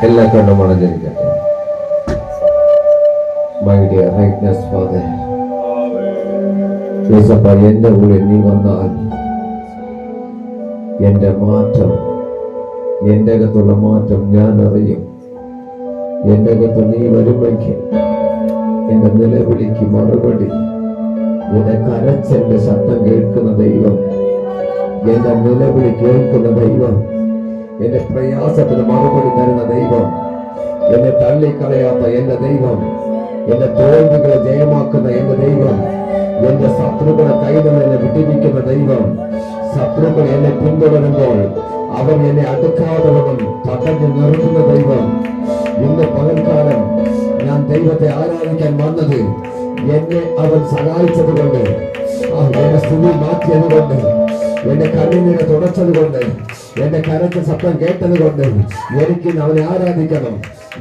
എല്ലാ കണ്ണും അടഞ്ഞിരിക്കട്ടെ. My dear righteous Father, യേശപ്പ, എന്റെ കൂടെ നീ വന്നാൽ എന്റെ മാറ്റം, എന്റെ അകത്തുള്ള മാറ്റം ഞാൻ അറിയും. എന്റെ അകത്ത് നീ വരുമെങ്കിൽ എന്റെ നിലവിളിക്ക് മറുപടി, എന്റെ കരച്ചെന്റെ ശബ്ദം കേൾക്കുന്ന ദൈവം, എന്റെ നിലവിളി കേൾക്കുന്ന ദൈവം, എന്റെ പ്രയാസത്തിന് മറുപടി തരുന്ന ദൈവം, എന്നെ തള്ളിക്കളയാത്ത എന്റെ ദൈവം, എന്റെ തോൽവികളെ ജയമാക്കുന്ന എന്റെ ദൈവം, എന്റെ ശത്രുക്കളെ കൈകളിൽ എന്നെ വിട്ടിരിക്കുന്ന ദൈവം, ശത്രുക്കൾ എന്നെ പിന്തുടരുമ്പോൾ അവൻ എന്നെ അടുക്കാതെ തടഞ്ഞു നിർത്തുന്ന ദൈവം. ഇന്ന് പകൽക്കാലം ഞാൻ ദൈവത്തെ ആരാധിക്കാൻ വന്നത് എന്നെ അവൻ സഹായിച്ചത് കൊണ്ട്, എന്റെ സ്ഥിതി മാറ്റിയത് കൊണ്ട്, എന്റെ കണ്ണിനെ തുടച്ചത് കൊണ്ട്, എന്റെ കരച്ച ശബ്ദം കേട്ടത് കൊണ്ട് എനിക്ക് അവനെ ആരാധിക്കണം.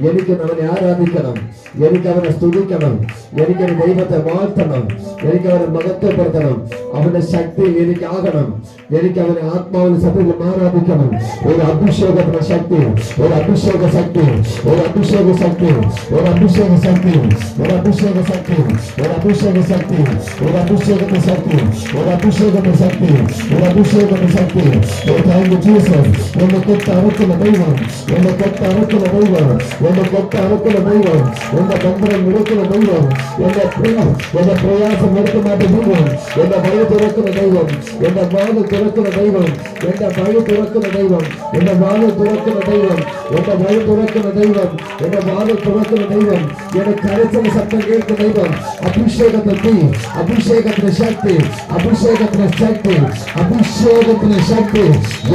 എനിക്ക് അവനെ ആരാധിക്കണം, എനിക്ക് അവനെ സ്തുതിക്കണം, എനിക്ക് ദൈവത്തെ വാഴ്ത്തണം, എനിക്ക് അവനെ മഹത്വപ്പെടുത്തണം, അവന്റെ ശക്തി എനിക്കാകണം, എനിക്ക് അവനെ ആത്മാവിന് സത്യത്തിൽ ആരാധിക്കണം. ഒരു അഭിഷേകത്തിന്റെ ശക്തി, ഒരു അഭിഷേക ശക്തി, ഒരു അഭിഷേക ശക്തി, ഒരു അഭിഷേക ശക്തി, ഒരു അഭിഷേക ശക്തി, ഒരു അഭിഷേക ശക്തി, ഒരു അഭിഷേകത്തിന്റെ ശക്തി, ഒരു അഭിഷേകത്തിന്റെ ശക്തി, ഒരു അഭിഷേകത്തിന്റെ ശക്തി. Thank you Jesus. എന്നെ കൊട്ടറക്കുന്ന ദൈവം, എന്നെ കൊട്ടറക്കുന്ന ദൈവം, എന്നെ കൊട്ടറക്കുന്ന ദൈവം, എന്റെ ബന്ധനം എടുക്കുന്ന ദൈവം, എന്റെ പ്രയാസം എടുത്തു മാറ്റി ദൈവം, എന്റെ വഴി തുറക്കുന്ന ദൈവം, എന്റെ വാല് തുറക്കുന്ന ദൈവം, എന്റെ വഴി തുറക്കുന്ന ദൈവം, എന്റെ വാല് തുറക്കുന്ന ദൈവം, എന്റെ വഴി തുറക്കുന്ന ദൈവം, എന്റെ വാല് തുറക്കുന്ന ദൈവം, എന്റെ കരച്ചിന് ശബ്ദം കേൾക്കുന്ന ദൈവം. അഭിഷേകത്തിന്റെ തീ, അഭിഷേകത്തിന്റെ ശക്തി, അഭിഷേകത്തിന്റെ ശക്തി, അഭിഷേകത്തിന്റെ ശക്തി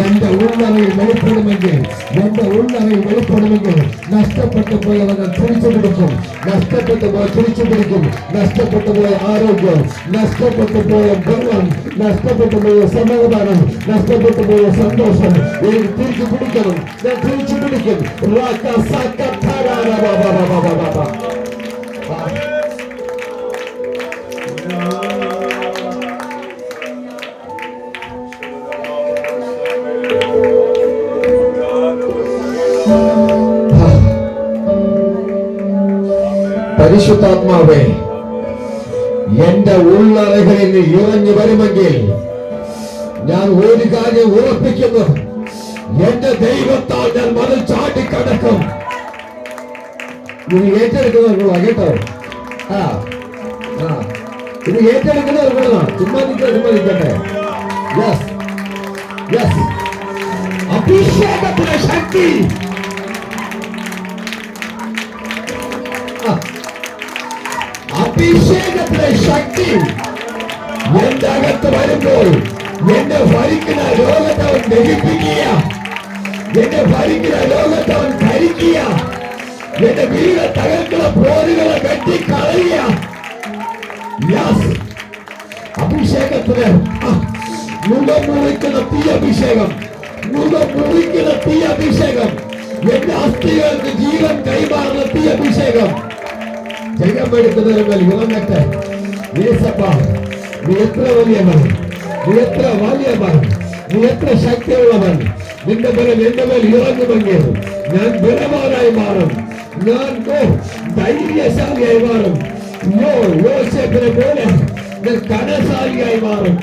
എന്റെ ഉള്ളറയിൽ വെളിപ്പെടുമെങ്കിൽ, എന്റെ ഉള്ളറയിൽ വെളിപ്പെടുമെങ്കിൽ നഷ്ടപ്പെട്ടു പോയവനെ തിരിച്ചു പിടിക്കും, നഷ്ടപ്പെട്ടു പോയ തിരിച്ചു പിടിക്കും, നഷ്ടപ്പെട്ടു പോയ ആരോഗ്യം, നഷ്ടപ്പെട്ടു പോയ ബലം, നഷ്ടപ്പെട്ടു പോയ സമാധാനം, നഷ്ടപ്പെട്ടു പോയ സന്തോഷം എനിക്ക് തിരിച്ചു പിടിക്കണം, ഞാൻ തിരിച്ചു പിടിക്കും. പരിശുദ്ധാത്മാവേ, എന്റെ ഉള്ളറകളിൽ ഇറങ്ങി വരുമെങ്കിൽ ഞാൻ ഒരു കാര്യം ഉറപ്പിക്കുന്നു, എന്റെ ദൈവത്താൽ ഞാൻ മതിൽ ചാട്ടിക്കടക്കും. ഇത് ഏറ്റെടുക്കുന്നവർക്കുള്ള കേട്ടോ, ഇത് ഏറ്റെടുക്കുന്നവർക്കുള്ളതാണ്. ചുമ്മാ നിൽക്കട്ടെ. അഭിഷേകത്തിന്റെ ശക്തി, അഭിഷേകത്തിന്റെ ശക്തി എന്റെ അകത്ത് വരുമ്പോൾ എന്നെ ഭരിക്കുന്ന ലോകത്തെ അവൻ ദഹിപ്പിക്കുക, എന്നെ ഭരിക്കുന്ന ലോകത്തെ അവൻ ഭരിക്കുക, എന്റെ വീട് തകർക്കുന്ന പോരുകളെ വെട്ടിക്കളയുക. അഭിഷേകത്തിന് മുഖം മുറിക്കുന്ന തീ അഭിഷേകം, മുഖം മുറിക്കുന്ന തീ അഭിഷേകം, എന്റെ അസ്ഥികൾക്ക് ജീവൻ കൈമാറുന്ന തീ അഭിഷേകം. ജയമെടുക്കുന്നവർ ഇറങ്ങട്ടെ. യേശപ്പ, നീ എത്ര വലിയവൻ, നീ എത്ര വലിയവൻ, നീ എത്ര ശക്തിയുള്ളവൻ. നിന്റെ ബലം എന്റെ മേൽ ഇറങ്ങുമെങ്കിൽ ഞാൻ ബലവാനായി മാറും, ഞാൻ ധൈര്യശാലിയായി മാറും, യോസേഫിനെ പോലെ ഞാൻ കനശാലിയായി മാറും.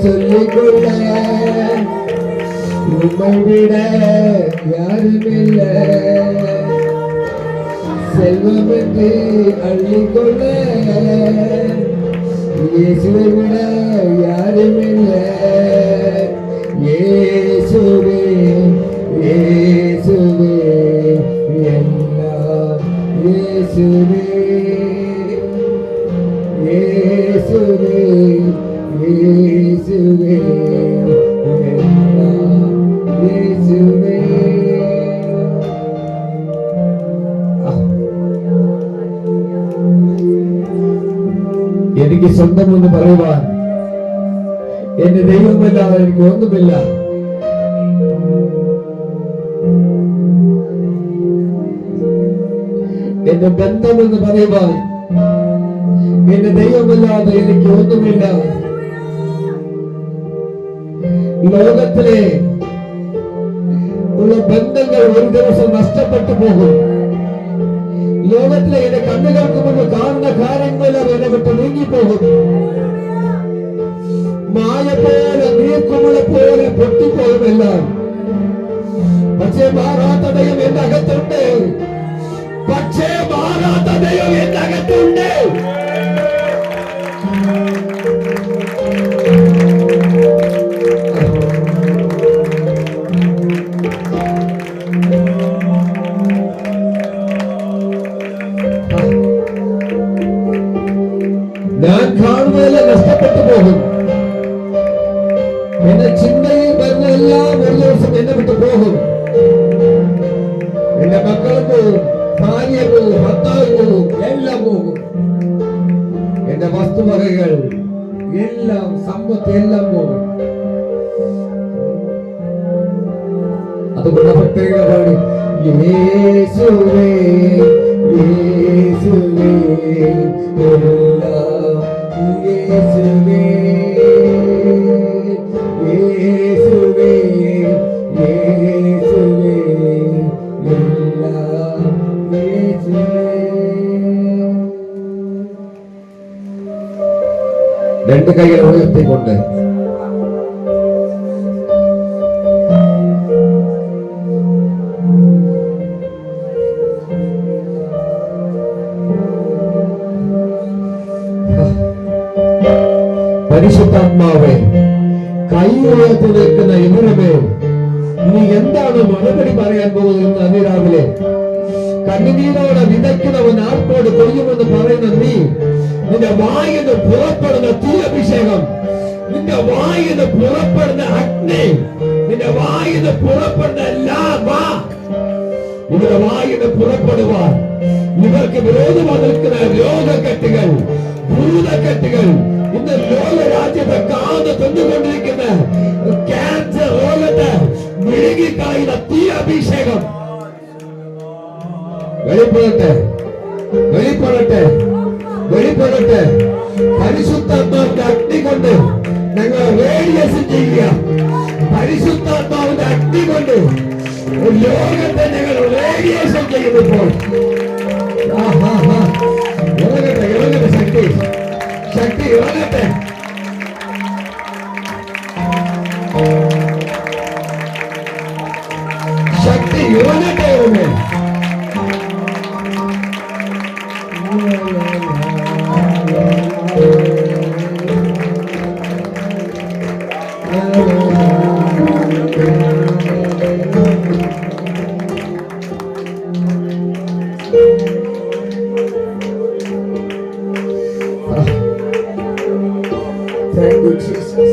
சொல்லிக்கொள்ள உம்மை விட யாருமில்ல, செல்வம் என்று அள்ளிக்கொள்ள இயேசுவை விட யாருமில்ல. இயேசுவே இயேசுவே எல்லாம் இயேசுவே இயேசுவே இயேசுவே இயேசுவே. എനിക്ക് സ്വന്തമെന്ന് പറയുവാൻ എന്റെ ദൈവമല്ലാതെ എനിക്ക് ഒന്നുമില്ല. എന്റെ ബന്ധമെന്ന് പറയുവാൻ എന്റെ ദൈവമല്ലാതെ എനിക്ക് ഒന്നുമില്ല. ലോകത്തിലെ ഉള്ള ബന്ധങ്ങൾ ഒരു ദിവസം നഷ്ടപ്പെട്ടു പോകും. ലോകത്തിലെ എന്റെ കണ്ണുകൾക്ക് മുന്നിൽ കാണുന്ന കാര്യങ്ങളെല്ലാം എന്നെ വിട്ട് നീങ്ങിപ്പോകും. മായ പോലെ നീക്കുമുള പോലെ പൊട്ടിപ്പോകുമെല്ലാം. പക്ഷേ മാറാത്ത ദൈവം എന്റെ അകത്തുണ്ട്. പക്ഷേ മാറാത്ത ദൈവം എന്റെ അകത്തുണ്ട്. ഞാൻ കാണുന്നതെല്ലാം നഷ്ടപ്പെട്ടു പോകും. എന്റെ ചിന്തയിൽ വരുന്ന എല്ലാം ഒരു ദിവസം എന്നെ വിട്ടു പോകും. എന്റെ മക്കൾ പോകും, ഭാര്യ പോകും, ഭർത്താവ് പോകും, എല്ലാം പോകും. എന്റെ വസ്തുവകകൾ എല്ലാം, സമ്പത്ത് എല്ലാം പോകും. അതുകൊണ്ട് പ്രത്യേക പാടി യേശുവേ യേശുവേ എല്ലാം യേശുവേ യേശുവേ യേശുവേ എല്ലാം യേശുവേ. രണ്ട് കൈകൾ ഉയർത്തിക്കൊണ്ട് പരിശുദ്ധാത്മാവേ, കൈ ഉയർത്തി നിൽക്കുന്ന ഇവരുമേ, നീ എന്താണ് മറുപടി പറയാൻ പോകുന്നത്? അതിരാവിലെ കണ്ണുനീരോടെ വിതയ്ക്കുന്നവൻ ആർക്കോട് കൊയ്യുമെന്ന് പറയുന്ന നീ, നിന്റെ വായിന്ന് പുറപ്പെടുന്ന തീ അഭിഷേകം, നിന്റെ വായിന്ന് പുറപ്പെടുന്ന അഗ്നി, നിന്റെ വായിന്ന് പുറപ്പെടുന്ന ഇവരുടെ വായിന്ന് പുറപ്പെടുവാൻ ഇവർക്ക് വിരോധമായി നിൽക്കുന്ന രോഗക്കെട്ടുകൾ, ഭൂതക്കെട്ടുകൾ, ഇന്ന് ലോക രാജ്യത്തെ കാത് തന്നുകൊണ്ടിരിക്കുന്ന ക്യാൻസർ രോഗത്തെ വിഴുങ്ങിക്കളയുന്ന തീ അഭിഷേകം വെളിപ്പെടട്ടെ, വെളിപ്പെടട്ടെ, വെളിപ്പെടട്ടെ. പരിശുദ്ധാത്മാവിന്റെ അഗ്നി കൊണ്ട് ഞങ്ങൾ റേഡിയേഷൻ ചെയ്യുക. പരിശുദ്ധാത്മാവിന്റെ അഗ്നി കൊണ്ട് ലോകത്തെ ഞങ്ങൾ റേഡിയേഷൻ ചെയ്യുമ്പോൾ ഇറങ്ങട്ടെ, ഇറങ്ങട്ടെ, ശക്തി, ശക്തി ഇറങ്ങട്ടെ. ശക്തി ഇറങ്ങട്ടെ, ഇറങ്ങേ. Thank you, Jesus.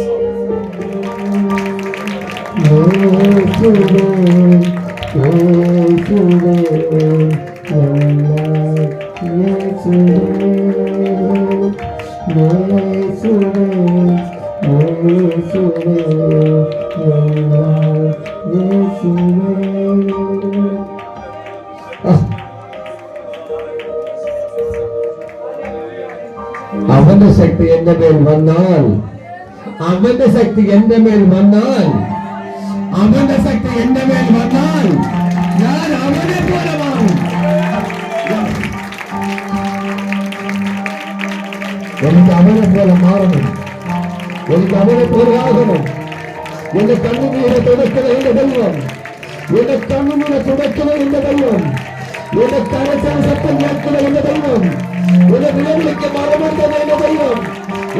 അവന്റെ ശക്തി എന്റെ മേൽ വന്നാൽ, അവന്റെ ശക്തി എന്റെ മേൽ വന്നാൽ, അവന്റെ ശക്തി എന്റെ മേൽ വന്നാൽ ഞാൻ അവനെ പോലെ മാറും. എനിക്ക് അവനെ പോലെ മാറണം, എനിക്ക് അവനെ പോലെ ആകണം. എന്റെ കണ്ണുനീരെ തുടയ്ക്കുന്ന എന്റെ ദൈവം, എന്റെ കണ്ണുനീരെ തുടയ്ക്കുന്ന എന്റെ ദൈവം, എന്റെ കരച്ചാൽ സത്യം കേൾക്കുന്ന എന്റെ ദൈവം, എന്റെ നിലവിളിക്ക് മറമെടുക്കുന്ന എന്റെ ദൈവം,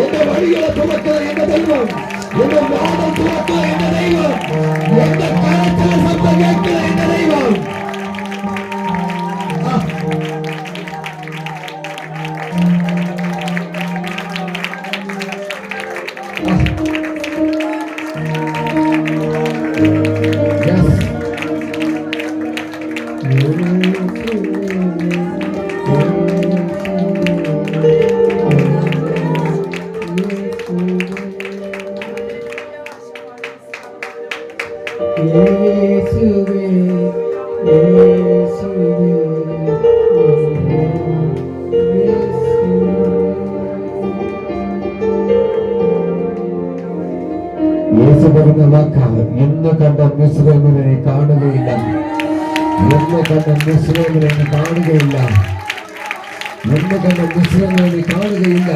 എന്റെ വഴികളെ തുറക്കുന്ന എന്റെ ദൈവം, എന്റെ വാദം തുറക്കുന്ന എന്റെ ദൈവം, എന്റെ കരച്ചാൽ സത്യം കേൾക്കുന്ന എന്റെ ദൈവം. യേശു പറഞ്ഞ വാക്കാണ്, ഇന്ന് കണ്ട മിസ്രൈമിനെ കാണുകയില്ല, എന്ന് കണ്ട മിശ്രമിനെ നീ കാണുകയില്ല. എന്ന് കണ്ട മിശ്രമിനെ നീ കാണുകയില്ല.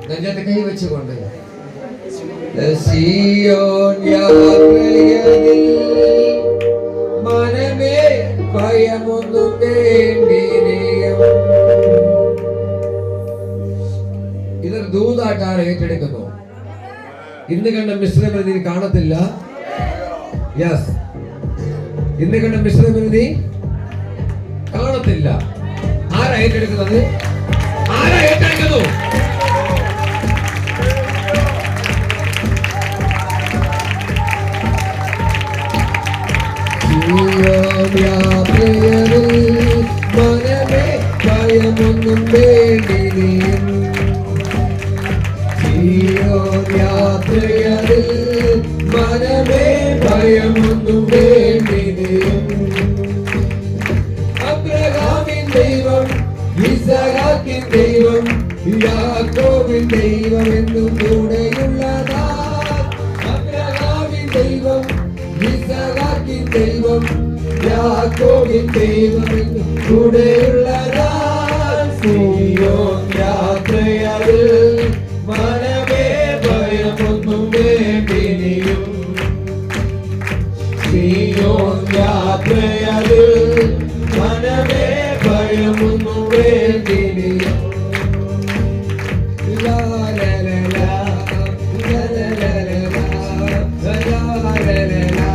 നെഞ്ചത്ത് കൈ വെച്ചുകൊണ്ട് സിയോൻ യാത്രയിൽ മനമേ ഭയമൊന്നും വേണ്ടിനിയും. ഇതൊരു ദൂതായിട്ടാണ് ഏറ്റെടുക്കുന്നു. ഇന്ന് കണ്ട മിശ്രമിനെ നീ കാണത്തില്ല. യെസ്, ഇന്ന് കണ്ട മിശ്രമിനെ നീ കാണത്തില്ല. ആരാ ഏറ്റെടുക്കുന്നത്? ആരാ ഏറ്റെടുക്കുന്നു? മനമേ ഭയമൊന്നും വേണ്ടിനിയും. യാത്രയതിൽ മനമേ ഭയമൊന്നും വേണ്ടിനിയും. അബ്രഹാമിൻ ദൈവം, ഇസഹാക്കിൻ ദൈവം, യാക്കോബിൻ ദൈവം എന്നും കൂടെയുള്ളതാ. അബ്രഹാമിൻ ദൈവം, ഇസഹാക്കിൻ ദൈവം, യാക്കോബിൻ ദൈവം എന്നും കൂടെയുള്ളതാ. സിയോൻ യാത്രയിൽ മനമേ ഭയമൊന്നും വേണ്ടിനിയും. സിയോൻ യാത്രയിൽ മനമേ ഭയമൊന്നും വേണ്ടിനിയും. ലാ ലാ ലാ ലാ ലാ ലാ ലാ ലാ ലാ ലാ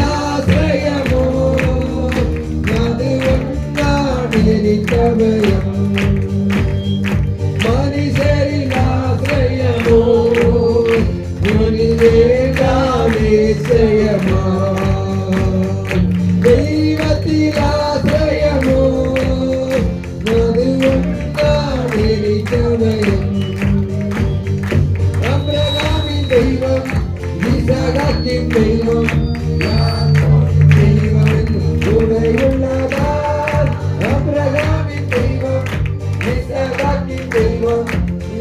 ദൈവത്തിലാശ്രയമോ അത് ഒന്നാണ് എനിക്കഭയം. മനുഷ്യരിലാശ്രയമോ നിശ്ചയമാ. ദൈവത്തിലാശ്രയമോ അത് ഒന്നാണ് എനിക്കഭയം. അബ്രഹാമിൻ ദൈവം, ഇസഹാക്കിൻ ദൈവം, യാക്കോബിൻ ദൈവം എന്നും കൂടെയുള്ളതാ. അബ്രഹാമിൻ ദൈവം, ഇസഹാക്കിൻ ദൈവം,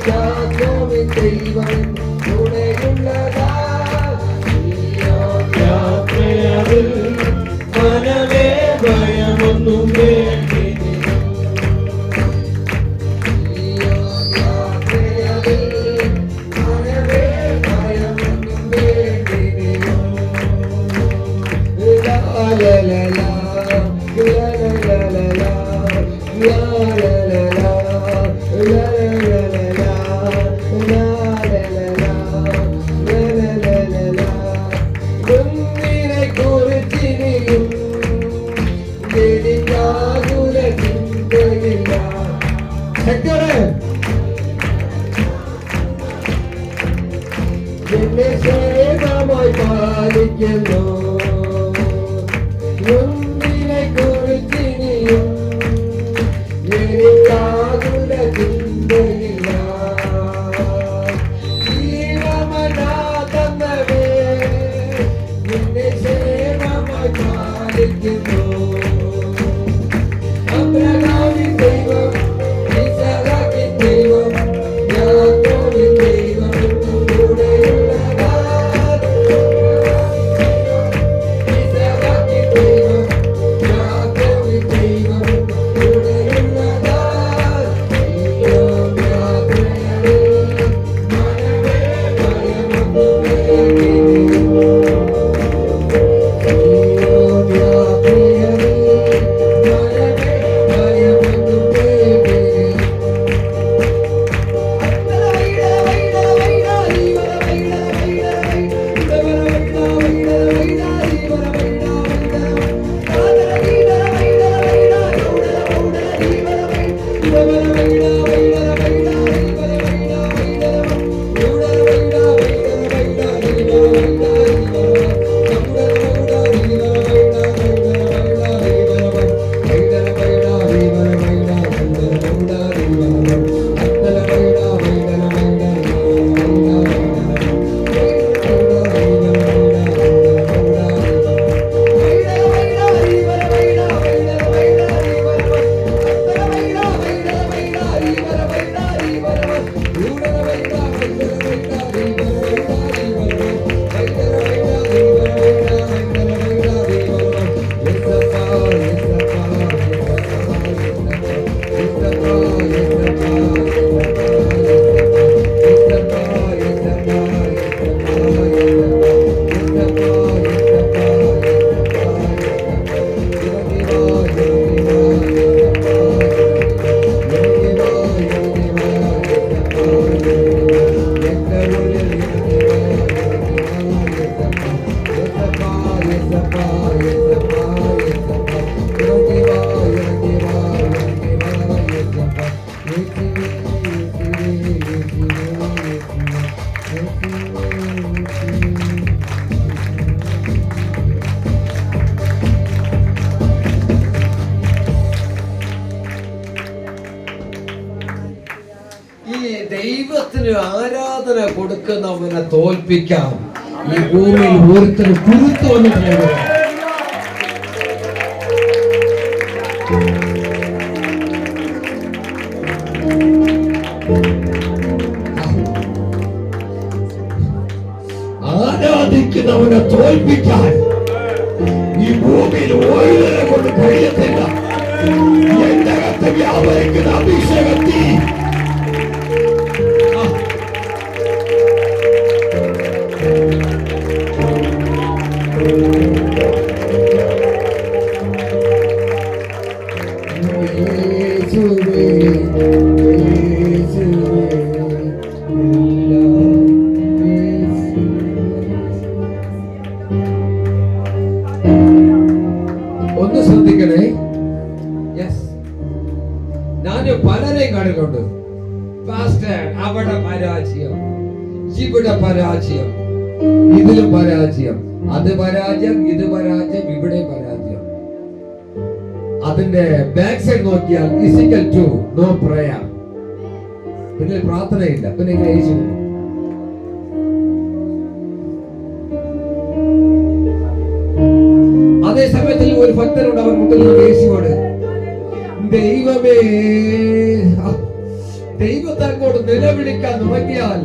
യാക്കോബിൻ ദൈവം എന്നും കൂടെയുള്ളതാ. യാത്രയിൽ മനമേ ഭയമൊന്നും വേണ്ടിനിയും. എന്നെ സേവമായി പാലിക്കുന്നു. ഒന്നിനെ കുറിച്ചിനിയും എനിക്കാകുല ചിന്തയില്ല. ജീവമനാഥനവേ എന്നെ സേവമായി പാലിക്കുന്നു. അബ്രഹാമിൻ ദൈവം, ഇസഹാക്കിൻ ദൈവം, യാക്കോബിൻ ദൈവം എന്നും കൂടെയുള്ളതാ. കൊടുക്കുന്നവനെ തോൽപ്പിക്കാം. ഈ ഭൂമിയിൽ ഒരുത്തരും കുരുത്തു വന്നിട്ടില്ല. ആരാധിക്കുന്നവനെ തോൽപ്പിക്കാൻ ഈ ഭൂമിയിൽ ഓരോരെ കൊണ്ട് കഴിയത്തില്ല. എന്റെ അകത്ത് വ്യാപരിക്കുന്ന അഭിഷേകത്തി ഒന്ന് ശ്രദ്ധിക്കണേ. ഞാന് പലരെയും കണ്ടിട്ടുണ്ട്. അവിടെ പരാജയം, ഇവിടെ പരാജയം, ഇതിലും പരാജയം, അത് പരാജയം, ഇത് പരാജയം, ഇവിടെ പരാജയം. അതിന്റെ ബാക്ക് സൈഡ് നോക്കിയാൽ ഫിസിക്കൽ ടു നോ പ്രയർ, പിന്നെ പ്രാർത്ഥനയില്ല, പിന്നെ യേശു. അതേ സമയത്തിൽ ഒരു ഭക്തനുണ്ട്, അവൻ മുന്നിൽ യേശുവോട് ദൈവമേ, ദൈവത്തെ അങ്ങോട്ട് നിലവിളിക്കാൻ തുടങ്ങിയാൽ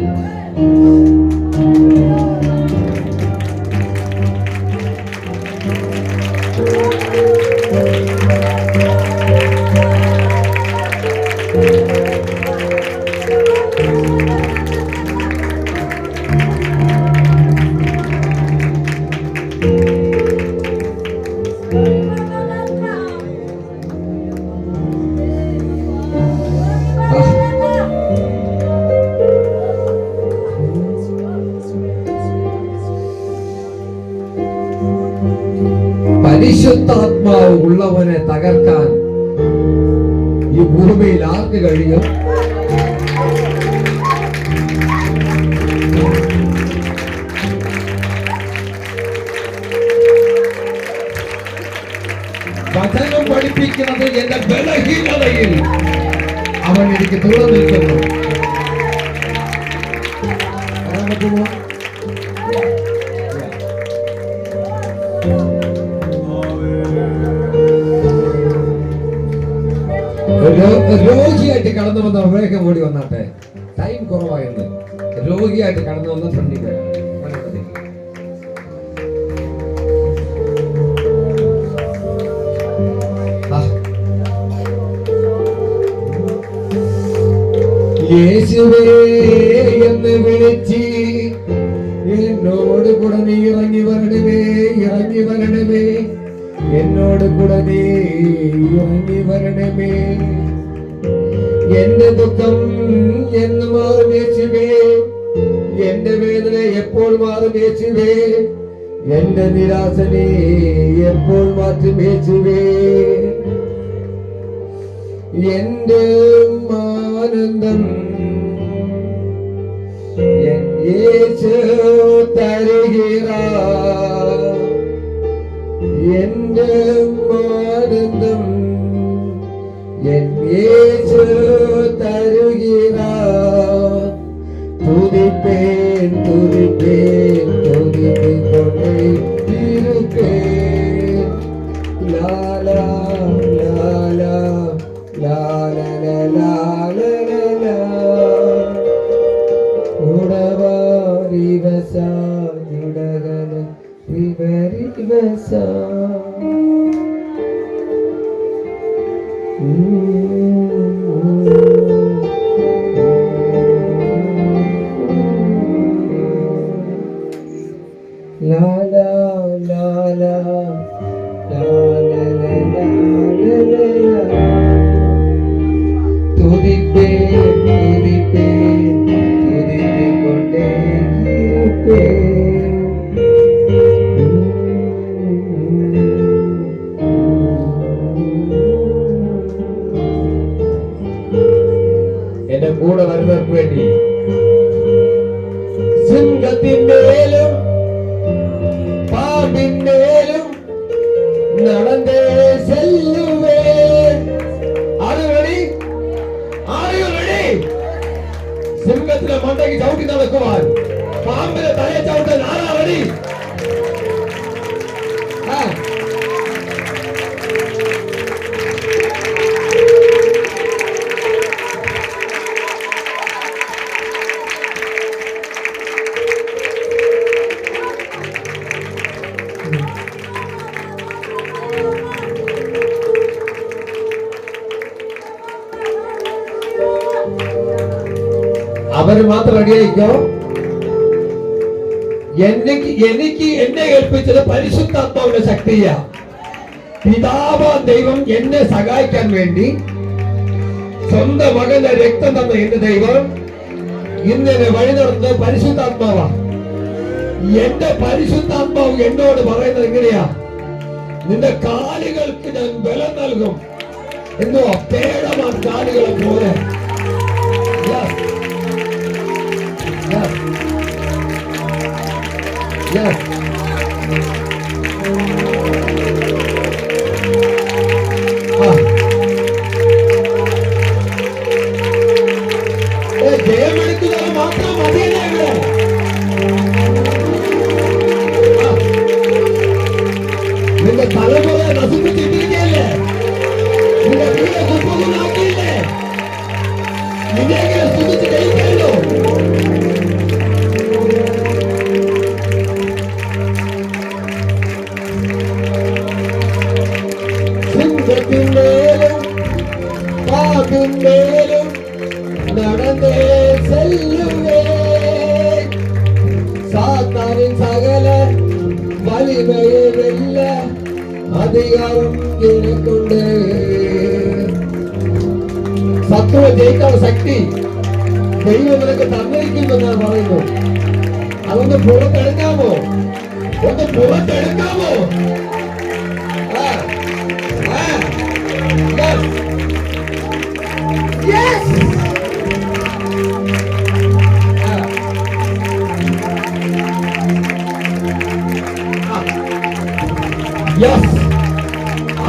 പരിശുദ്ധാത്മാവ് ഉള്ളവനെ തകർക്കാൻ ഈ ഭൂമിയിൽ ആർക്ക് കഴിയും? വചനം പഠിപ്പിക്കുന്നത് എന്റെ ബലഹീനതയിൽ അവൻ എനിക്ക് തുറന്നു നിൽക്കുന്നു. രോഗിയായിട്ട് കടന്നു വന്ന വേഗം ഓടി വന്നാട്ടെ, ടൈം കുറവായിരുന്നു. രോഗിയായിട്ട് കടന്നു വന്ന ഫ്രണ്ടിക്ക് യേശുവേ എന്ന് വിളിച്ച് എന്നോട് കൂടെ നീ ഇറങ്ങി വരണമേ, ഇറങ്ങി വരണമേ, എന്നോട് കൂടെ നീ ഇറങ്ങി വരണമേ. എന്റെ ദുഃഖം എന്ന് മാറും യേശുവേ, എന്റെ വേദന എപ്പോൾ മാറും യേശുവേ, എന്റെ നിരാശ നീ എപ്പോൾ മാറ്റും യേശുവേ. എന്റെ ആനന്ദം യേശു തരുகிறார், എന്റെ ആനന്ദം യേശു തരുகிறார். துதிப்பேன் துதிப்பேன் துதித்துக் கொண்டே இருப்பேன். Lala Lala Lala Lala உடவாரிவசா உடகன விவரிவசா. La la la la la la la la la la. துதிப்பேன் துதிப்பேன் துதித்துக் கொண்டே இருப்பேன். എന്റെ കൂടെ വരുന്നവർക്ക് വേണ്ടി സിംഹത്തിന്മേലും പാമ്പിന്മേലും നടന്നേ ചെല്ലുവേൻ. സിംഹത്തിലെ മണ്ടയ്ക്ക് ചവിട്ടി നടക്കുവാൻ, പാമ്പിനെ തലയെ ചവിട്ടാൻ ആരാ റെഡി? അവര് മാത്രം റെഡിയായിക്കോ. എനിക്ക് എന്നെ ഏൽപ്പിച്ചത് പരിശുദ്ധാത്മാവിന്റെ ശക്തിയാ. പിതാവ് ദൈവം എന്നെ സഹായിക്കാൻ വേണ്ടി സ്വന്തം മകന്റെ രക്തം തന്ന എന്റെ ദൈവം ഇന്നെ വഴി നടത്തുന്നത് പരിശുദ്ധാത്മാവാ. എന്റെ പരിശുദ്ധാത്മാവ് എന്നോട് പറയുന്നത് എങ്ങനെയാ? നിന്റെ കാലുകൾക്ക് ഞാൻ ബലം നൽകും. എന്തോ പേടമാൻ കാലുകളെ പോലെ. ജയമെടുക്കുന്നത് മാത്രം മതിയല്ലേ ഇവിടെ? നിന്റെ തലമുറ നശിപ്പിച്ചിട്ടിരിക്കല്ലേ? നിന്റെ വീട് കുപ്പകുന്നാക്കിയില്ലേ? നിന്നെങ്കിലും സ്തുതിച്ച് ജയിക്കല്ലോ. സിംഹത്തിന്മേലും പാമ്പിന്മേലും നടന്നേ ചെല്ലുവേ, സാത്താനിൻ സകല വലിമയെ വെല്ല അധികാരം എനിക്കുണ്ട്. ശത്രുവെ ജയിക്കാനുള്ള ശക്തി ദൈവം നിനക്ക് തന്നിരിക്കുമെന്നാണ് പറയുന്നു. അതൊന്ന് പുറത്തെടുക്കാമോ? ഒന്ന് പുറത്തെടുക്കാമോ?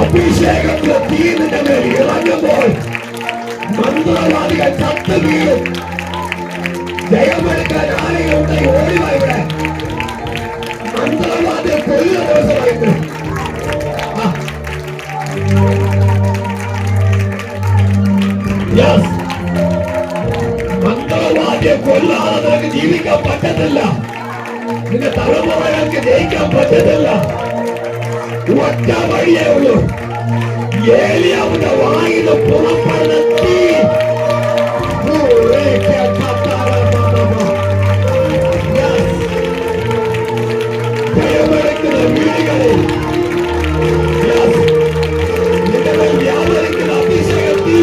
അഭിഷേകത്തിലെ തീരിന്റെ മേൽ ഇറങ്ങുമ്പോൾ മന്ത്രവാദികൾ ചത്ത് വീഴും. ജയമെടുക്കാൻ ആരെയുണ്ടായി ഓടിവാ ഇവിടെ. മന്ത്രവാദിയെ കൊല്ലുന്ന ദിവസമായിട്ട് മന്ത്രവാദിയെ കൊല്ലാതെ നിനക്ക് ജീവിക്കാൻ പറ്റത്തില്ല. നിന്റെ തലമുറകൾക്ക് ജയിക്കാൻ പറ്റത്തില്ല. ഒറ്റ വഴിയേ ഉള്ളൂ. ഏലിയാവിന്റെ വായിൽ പുറപ്പെടുന്ന തീ. ജയമെടുക്കുന്ന വീടുകളിൽ നിങ്ങളുടെ വ്യാപരിക്കുന്ന അഭിഷേക തീ.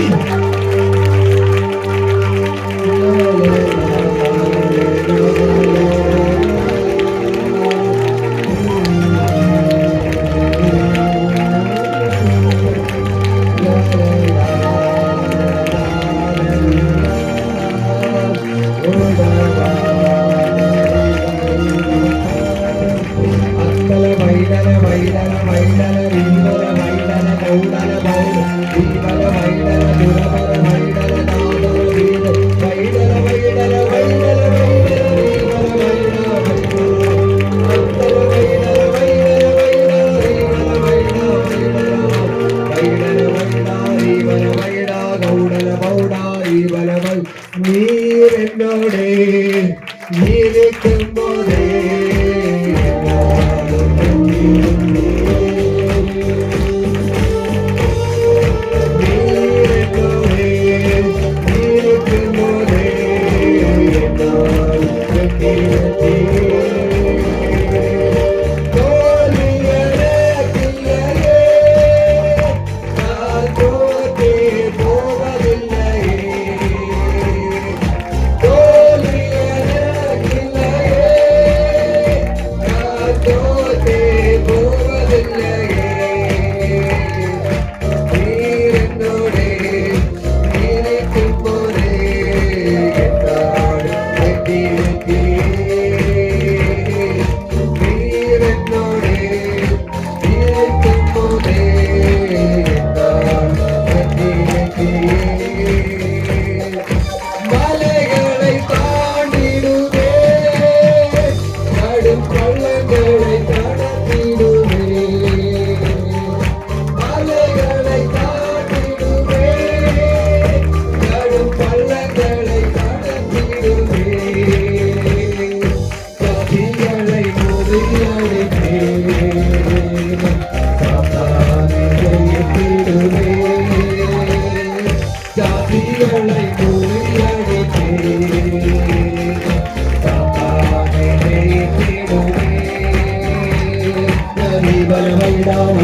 നീരെന്നോടെ നീരിക്കുമ്പോഴേ Bye.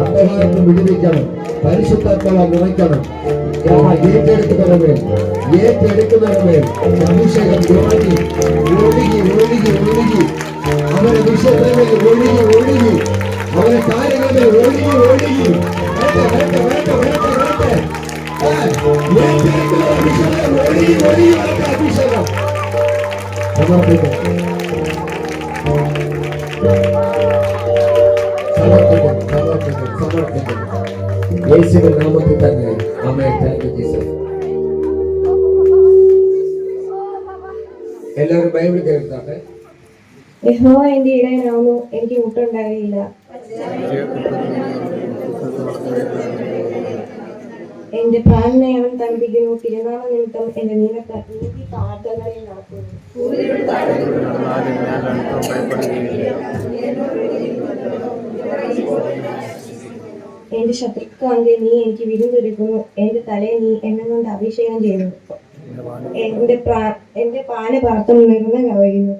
അന്ധകാരത്തെ വിടുവിക്കണം, പരിശുദ്ധാത്മാവാൽ നിറയ്ക്കണം. ഏറ്റെടുക്കുന്നവരെ അഭിഷേകം ഒഴുകി ഒഴുകി ഒഴുകി ഒഴുകി അവരെ വിഷയങ്ങളിൽ ഒഴുകി ഒഴുകി അവരെ കാര്യങ്ങളിൽ ഒഴുകി ഒഴുകി ഒഴുകി ഒഴുകി അഭിഷേകം സമർപ്പിക്കും സമർപ്പിക്കും സമർപ്പിക്കും സമർപ്പിക്കും യേശുവിൻ നാമത്തിൽ തന്നെ. ആമേൻ. Thank you Jesus. എല്ലാവരും ബൈബിൾ കേൾക്കാട്ടെ. യഹോവ എന്റെ ഇടയനാവുന്നു, എനിക്ക് മുട്ടുണ്ടാകുകയില്ല. എന്റെ പ്രാണനെ അവൻ തണുപ്പിക്കുന്നു, തിരുനാമ നിമിത്തം എന്റെ നീതി താഴ്ത്തകളിൽ നടക്കുന്നു. എന്റെ ശത്രുക്കാങ്കെ നീ എനിക്ക് വിരുന്നൊരുക്കുന്നു, എന്റെ തലയെ നീ എണ്ണ കൊണ്ട് അഭിഷേകം ചെയ്യുന്നു. എന്റെ പാനപാത്രം നിറഞ്ഞു കവിയുന്നു.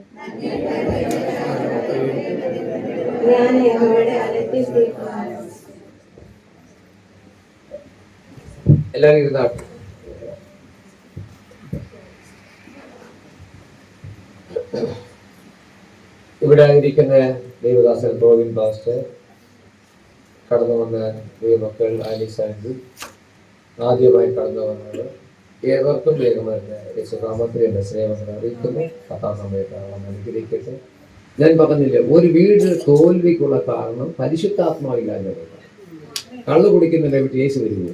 ഞാൻ യഹോവയുടെ ആലയത്തിൽ എല്ലാവരും ഇരുന്നാട്ടെ. ഇവിടെ ഇരിക്കുന്ന ദൈവദാസൻ റോബിൻ പാസ്റ്റർ, കടന്നു വന്ന ദൈവമക്കൾ ആലിസ് ആൻഡി, ആദ്യമായി കടന്നു വന്നത് ഏവർക്കും വേഗമല്ല യേശുനാമത്തിൽ എന്റെ സ്നേഹം അറിയിക്കുന്നു. കഥാ സമയത്ത് അനുഗ്രഹിക്കട്ടെ. ഞാൻ പറഞ്ഞില്ലേ, ഒരു വീട് തോൽവിക്കുള്ള കാരണം പരിശുദ്ധാത്മാവില്ലാതെ. കള്ളു കുടിക്കുന്നതിനെ വിട്ട് യേശു വരുന്നു.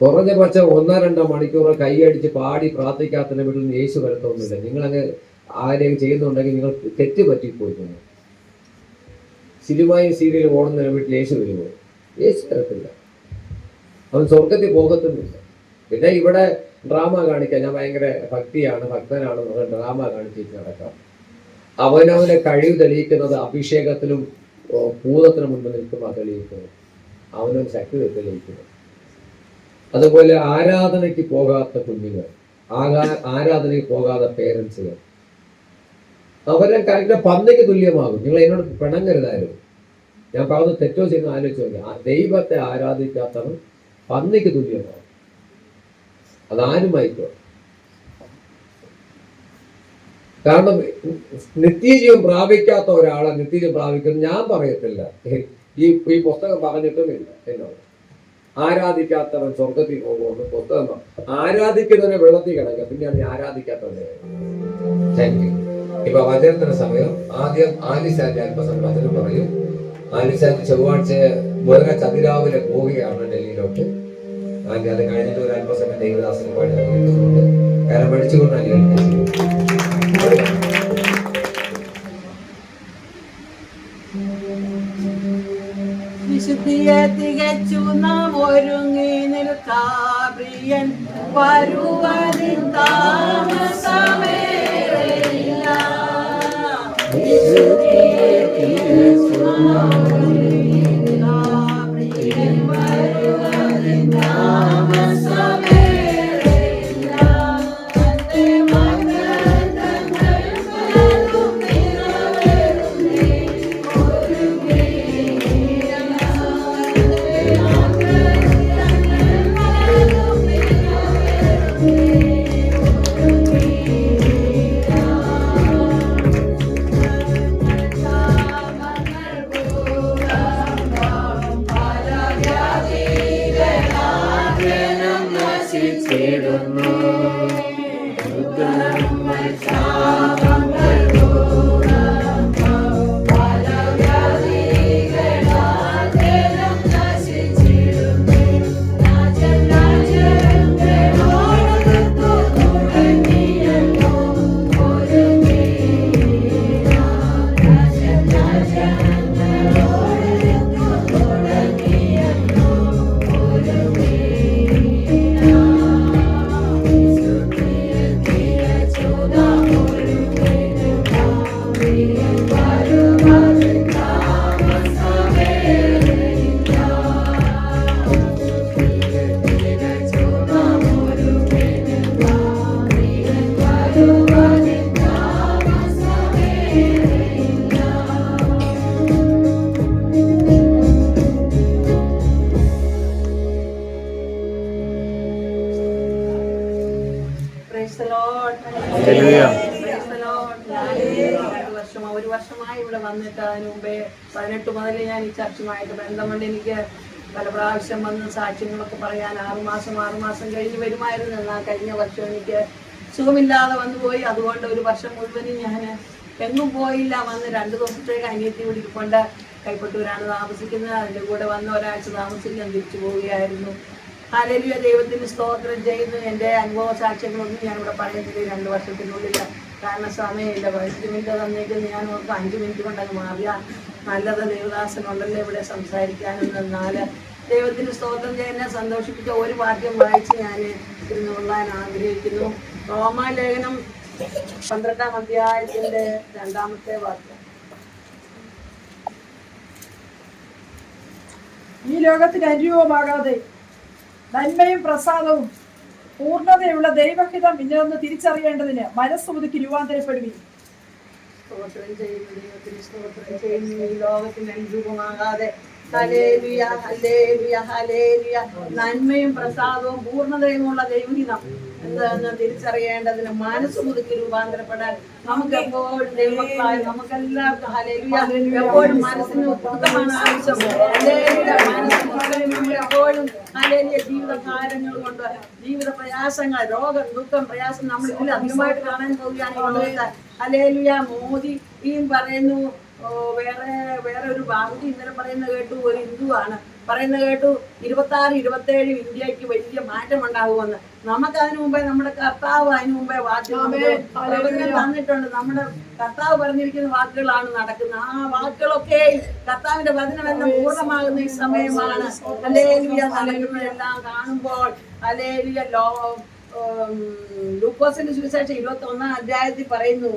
കുറഞ്ഞ പക്ഷ 1-2 മണിക്കൂർ കൈയടിച്ച് പാടി പ്രാർത്ഥിക്കാത്തതിനെ വീട്ടിൽ നിന്ന് യേശു വരത്തൊന്നുമില്ല. നിങ്ങളങ്ങ് ആരെയും ചെയ്യുന്നുണ്ടെങ്കിൽ നിങ്ങൾ തെറ്റ് പറ്റിപ്പോയിക്കുന്നു. സിനിമയും സീരിയലും ഓടുന്നതിനെ വീട്ടിൽ യേശു വരുമോ? യേശു വരത്തില്ല. അവൻ സ്വർഗത്തിൽ പോകത്തുമില്ല. പിന്നെ ഇവിടെ ഡ്രാമ കാണിക്കാൻ ഞാൻ ഭയങ്കര ഭക്തിയാണ്, ഭക്തനാണെന്ന് പറഞ്ഞ ഡ്രാമ കാണിച്ചിട്ട് നടക്കാം. അവനവനെ കഴിവ് തെളിയിക്കുന്നത് അഭിഷേകത്തിലും ഭൂതത്തിനു മുൻപ് നിൽക്കുമ്പോൾ തെളിയിക്കുന്നത്, അവനവൻ ശക്തി തെളിയിക്കുന്നത്. അതുപോലെ ആരാധനയ്ക്ക് പോകാത്ത കുഞ്ഞുങ്ങൾ, ആരാധനയ്ക്ക് പോകാത്ത പേരൻസുകൾ, അവരെ കാര്യ പന്നിക്ക് തുല്യമാകും. നിങ്ങൾ എന്നോട് പിണങ്ങരുതായിരുന്നു. ഞാൻ പറഞ്ഞത് തെറ്റോ ചെയ്യുന്ന ആലോചിച്ച് നോക്കിയാൽ ദൈവത്തെ ആരാധിക്കാത്തവൻ പന്നിക്ക് തുല്യമാകും. അതാരുമായിക്കോ. കാരണം നിത്യജീവൻ പ്രാപിക്കാത്ത ഒരാളെ നിത്യജീവൻ പ്രാപിക്കുന്നു ഞാൻ പറയത്തില്ല. ഈ പുസ്തകം പറഞ്ഞിട്ടുമില്ല എന്നോട്. ആരാധിക്കാത്തവൻ സ്വർഗത്തിൽ പോകുമെന്ന് പുസ്തകം. ആരാധിക്കുന്നവനെ വെള്ളത്തിൽ കിടക്കുക, പിന്നെയാണ് ഈ ആരാധിക്കാത്തവനെ. Thank you. ഇപ്പൊ വചനത്തിന് സമയം. ആദ്യം ആലിസാന്റെ അല്പസമയം വചനം പറയും. ആലിസാന്റെ ചൊവ്വാഴ്ച ബുധനാഴ്ച അതിരാവിലെ പോവുകയാണ് ഡൽഹിയിലോട്ട്. അത് കഴിഞ്ഞിട്ട് ഒരു അല്പസമയം ദൈവദാസന് പാടി കിട്ടുന്നുണ്ട്. കാരണം പഠിച്ചുകൊണ്ടാണ് വിശുദ്ധിയെ തികച്ചു നാം ഒരുങ്ങി നിൽക്കാപ്രിയൻ വരുവതിൻ താമസമേറെയില്ല. ഒരു വർഷമായി ഇവിടെ വന്നിട്ട് അതിന് മുമ്പേ 18 മുതൽ ഞാൻ ഈ ചർച്ചുമായിട്ട് ബന്ധമുണ്ട്. എനിക്ക് പല പ്രാവശ്യം വന്ന് സാക്ഷ്യങ്ങളൊക്കെ പറയാൻ 6 മാസം കഴിഞ്ഞ് വരുമായിരുന്നു. എന്നാൽ കഴിഞ്ഞ വർഷം എനിക്ക് സുഖമില്ലാതെ വന്നു പോയി. അതുകൊണ്ട് ഒരു വർഷം മുഴുവനും ഞാൻ എങ്ങും പോയില്ല. വന്ന് 2 ദിവസത്തേക്ക് അനിയത്തി വിളിക്കൊണ്ട് കൈപ്പട്ടൂരാണ് താമസിക്കുന്നത്. അതിൻ്റെ കൂടെ വന്ന് ഒരാഴ്ച താമസിക്കാൻ തിരിച്ചു പോവുകയായിരുന്നു. ഹല്ലേലൂയ, ദൈവത്തിന് സ്തോത്രം ചെയ്യുന്നു. എൻ്റെ അനുഭവ സാക്ഷ്യങ്ങളൊന്നും ഞാനിവിടെ പറയുന്നില്ല 2 വർഷത്തിനുള്ളിൽ, കാരണം സമയമില്ല. 5 മിനിറ്റ് തന്നേക്കും ഞാൻ ഓർക്ക് 5 മിനിറ്റ് കൊണ്ടങ്ങ് മാറിയാൽ നല്ലത്. ദേവദാസനുണ്ടല്ലോ ഇവിടെ സംസാരിക്കാനും. എന്നാൽ ദൈവത്തിന് സ്തോത്രം ചെയ്യുന്ന സന്തോഷിപ്പിച്ച ഒരു വാക്യം വായിച്ച് ഞാൻ ഇരുന്ന് കൊള്ളാൻ ആഗ്രഹിക്കുന്നു. റോമാലേഖനം 12-ാം അധ്യായത്തിൻ്റെ 2-ാമത്തെ വാക്യം. ഈ ലോകത്തിന് അനുരൂപമാകാതെ നന്മയും പ്രസാദവും പൂർണ്ണതയുള്ള ദൈവഹിതം ഇന്നതെന്ന് തിരിച്ചറിയേണ്ടതിന് മനസ്സുമുതുക്കി രൂപാന്തരപ്പെടുകയും. സ്തോത്രം ചെയ്യുന്നു, ദൈവത്തിന് സ്തോത്രം ചെയ്യുന്നു. ഈ ലോകത്തിന് അനുരൂപമാകാതെ ഹല്ലേലൂയ, ഹല്ലേലൂയ, ഹല്ലേലൂയ, നന്മയും പ്രസാദവും പൂർണ്ണതയുമുള്ള ദൈവഹിതം എന്താണെന്ന് തിരിച്ചറിയേണ്ടതിന് മനസ്സുമുതുക്കി രൂപാന്തരപ്പെടാൻ നമുക്ക് എപ്പോഴും ദൈവമക്കളായ നമുക്കെല്ലാവർക്കും ഹല്ലേലൂയ എപ്പോഴും മനസ്സിന് പുതുക്കമാണ് ആവശ്യം. ഹല്ലേലൂയ, മനസ്സിന് എപ്പോഴും ഹല്ലേലൂയ ജീവിതകാര്യങ്ങൾ കൊണ്ട് ജീവിത പ്രയാസങ്ങൾ, രോഗം, ദുഃഖം, പ്രയാസം നമ്മൾ ഇതിൽ അധികമായിട്ട് കാണാൻ പോവുകയാണ്. ഹല്ലേലൂയ, മോദിയും പറയുന്നു, വേറെ ഒരു ബാബുജി ഇന്നലെ പറയുന്നത് കേട്ടു, ഒരു ഹിന്ദുവാണ് പറയുന്നത് കേട്ടു 26-27 ഇന്ത്യക്ക് വലിയ മാറ്റം ഉണ്ടാകുമെന്ന്. നമുക്കതിനു മുമ്പേ നമ്മുടെ കർത്താവ് അതിനു മുമ്പേ വാക്കുകൾ പ്രവചനം തന്നിട്ടുണ്ട്. നമ്മുടെ കർത്താവ് പറഞ്ഞിരിക്കുന്ന വാക്കുകളാണ് നടക്കുന്നത്. ആ വാക്കുകളൊക്കെ കർത്താവിന്റെ വചനമെല്ലാം പൂർണ്ണമാകുന്ന ഈ സമയമാണ്. ഹല്ലേലൂയ, നൽകുന്നതെല്ലാം കാണുമ്പോൾ ഹല്ലേലൂയ. ലൂക്കോസിന്റെ സുവിശേഷം 21-ാം അധ്യായത്തിൽ പറയുന്നു,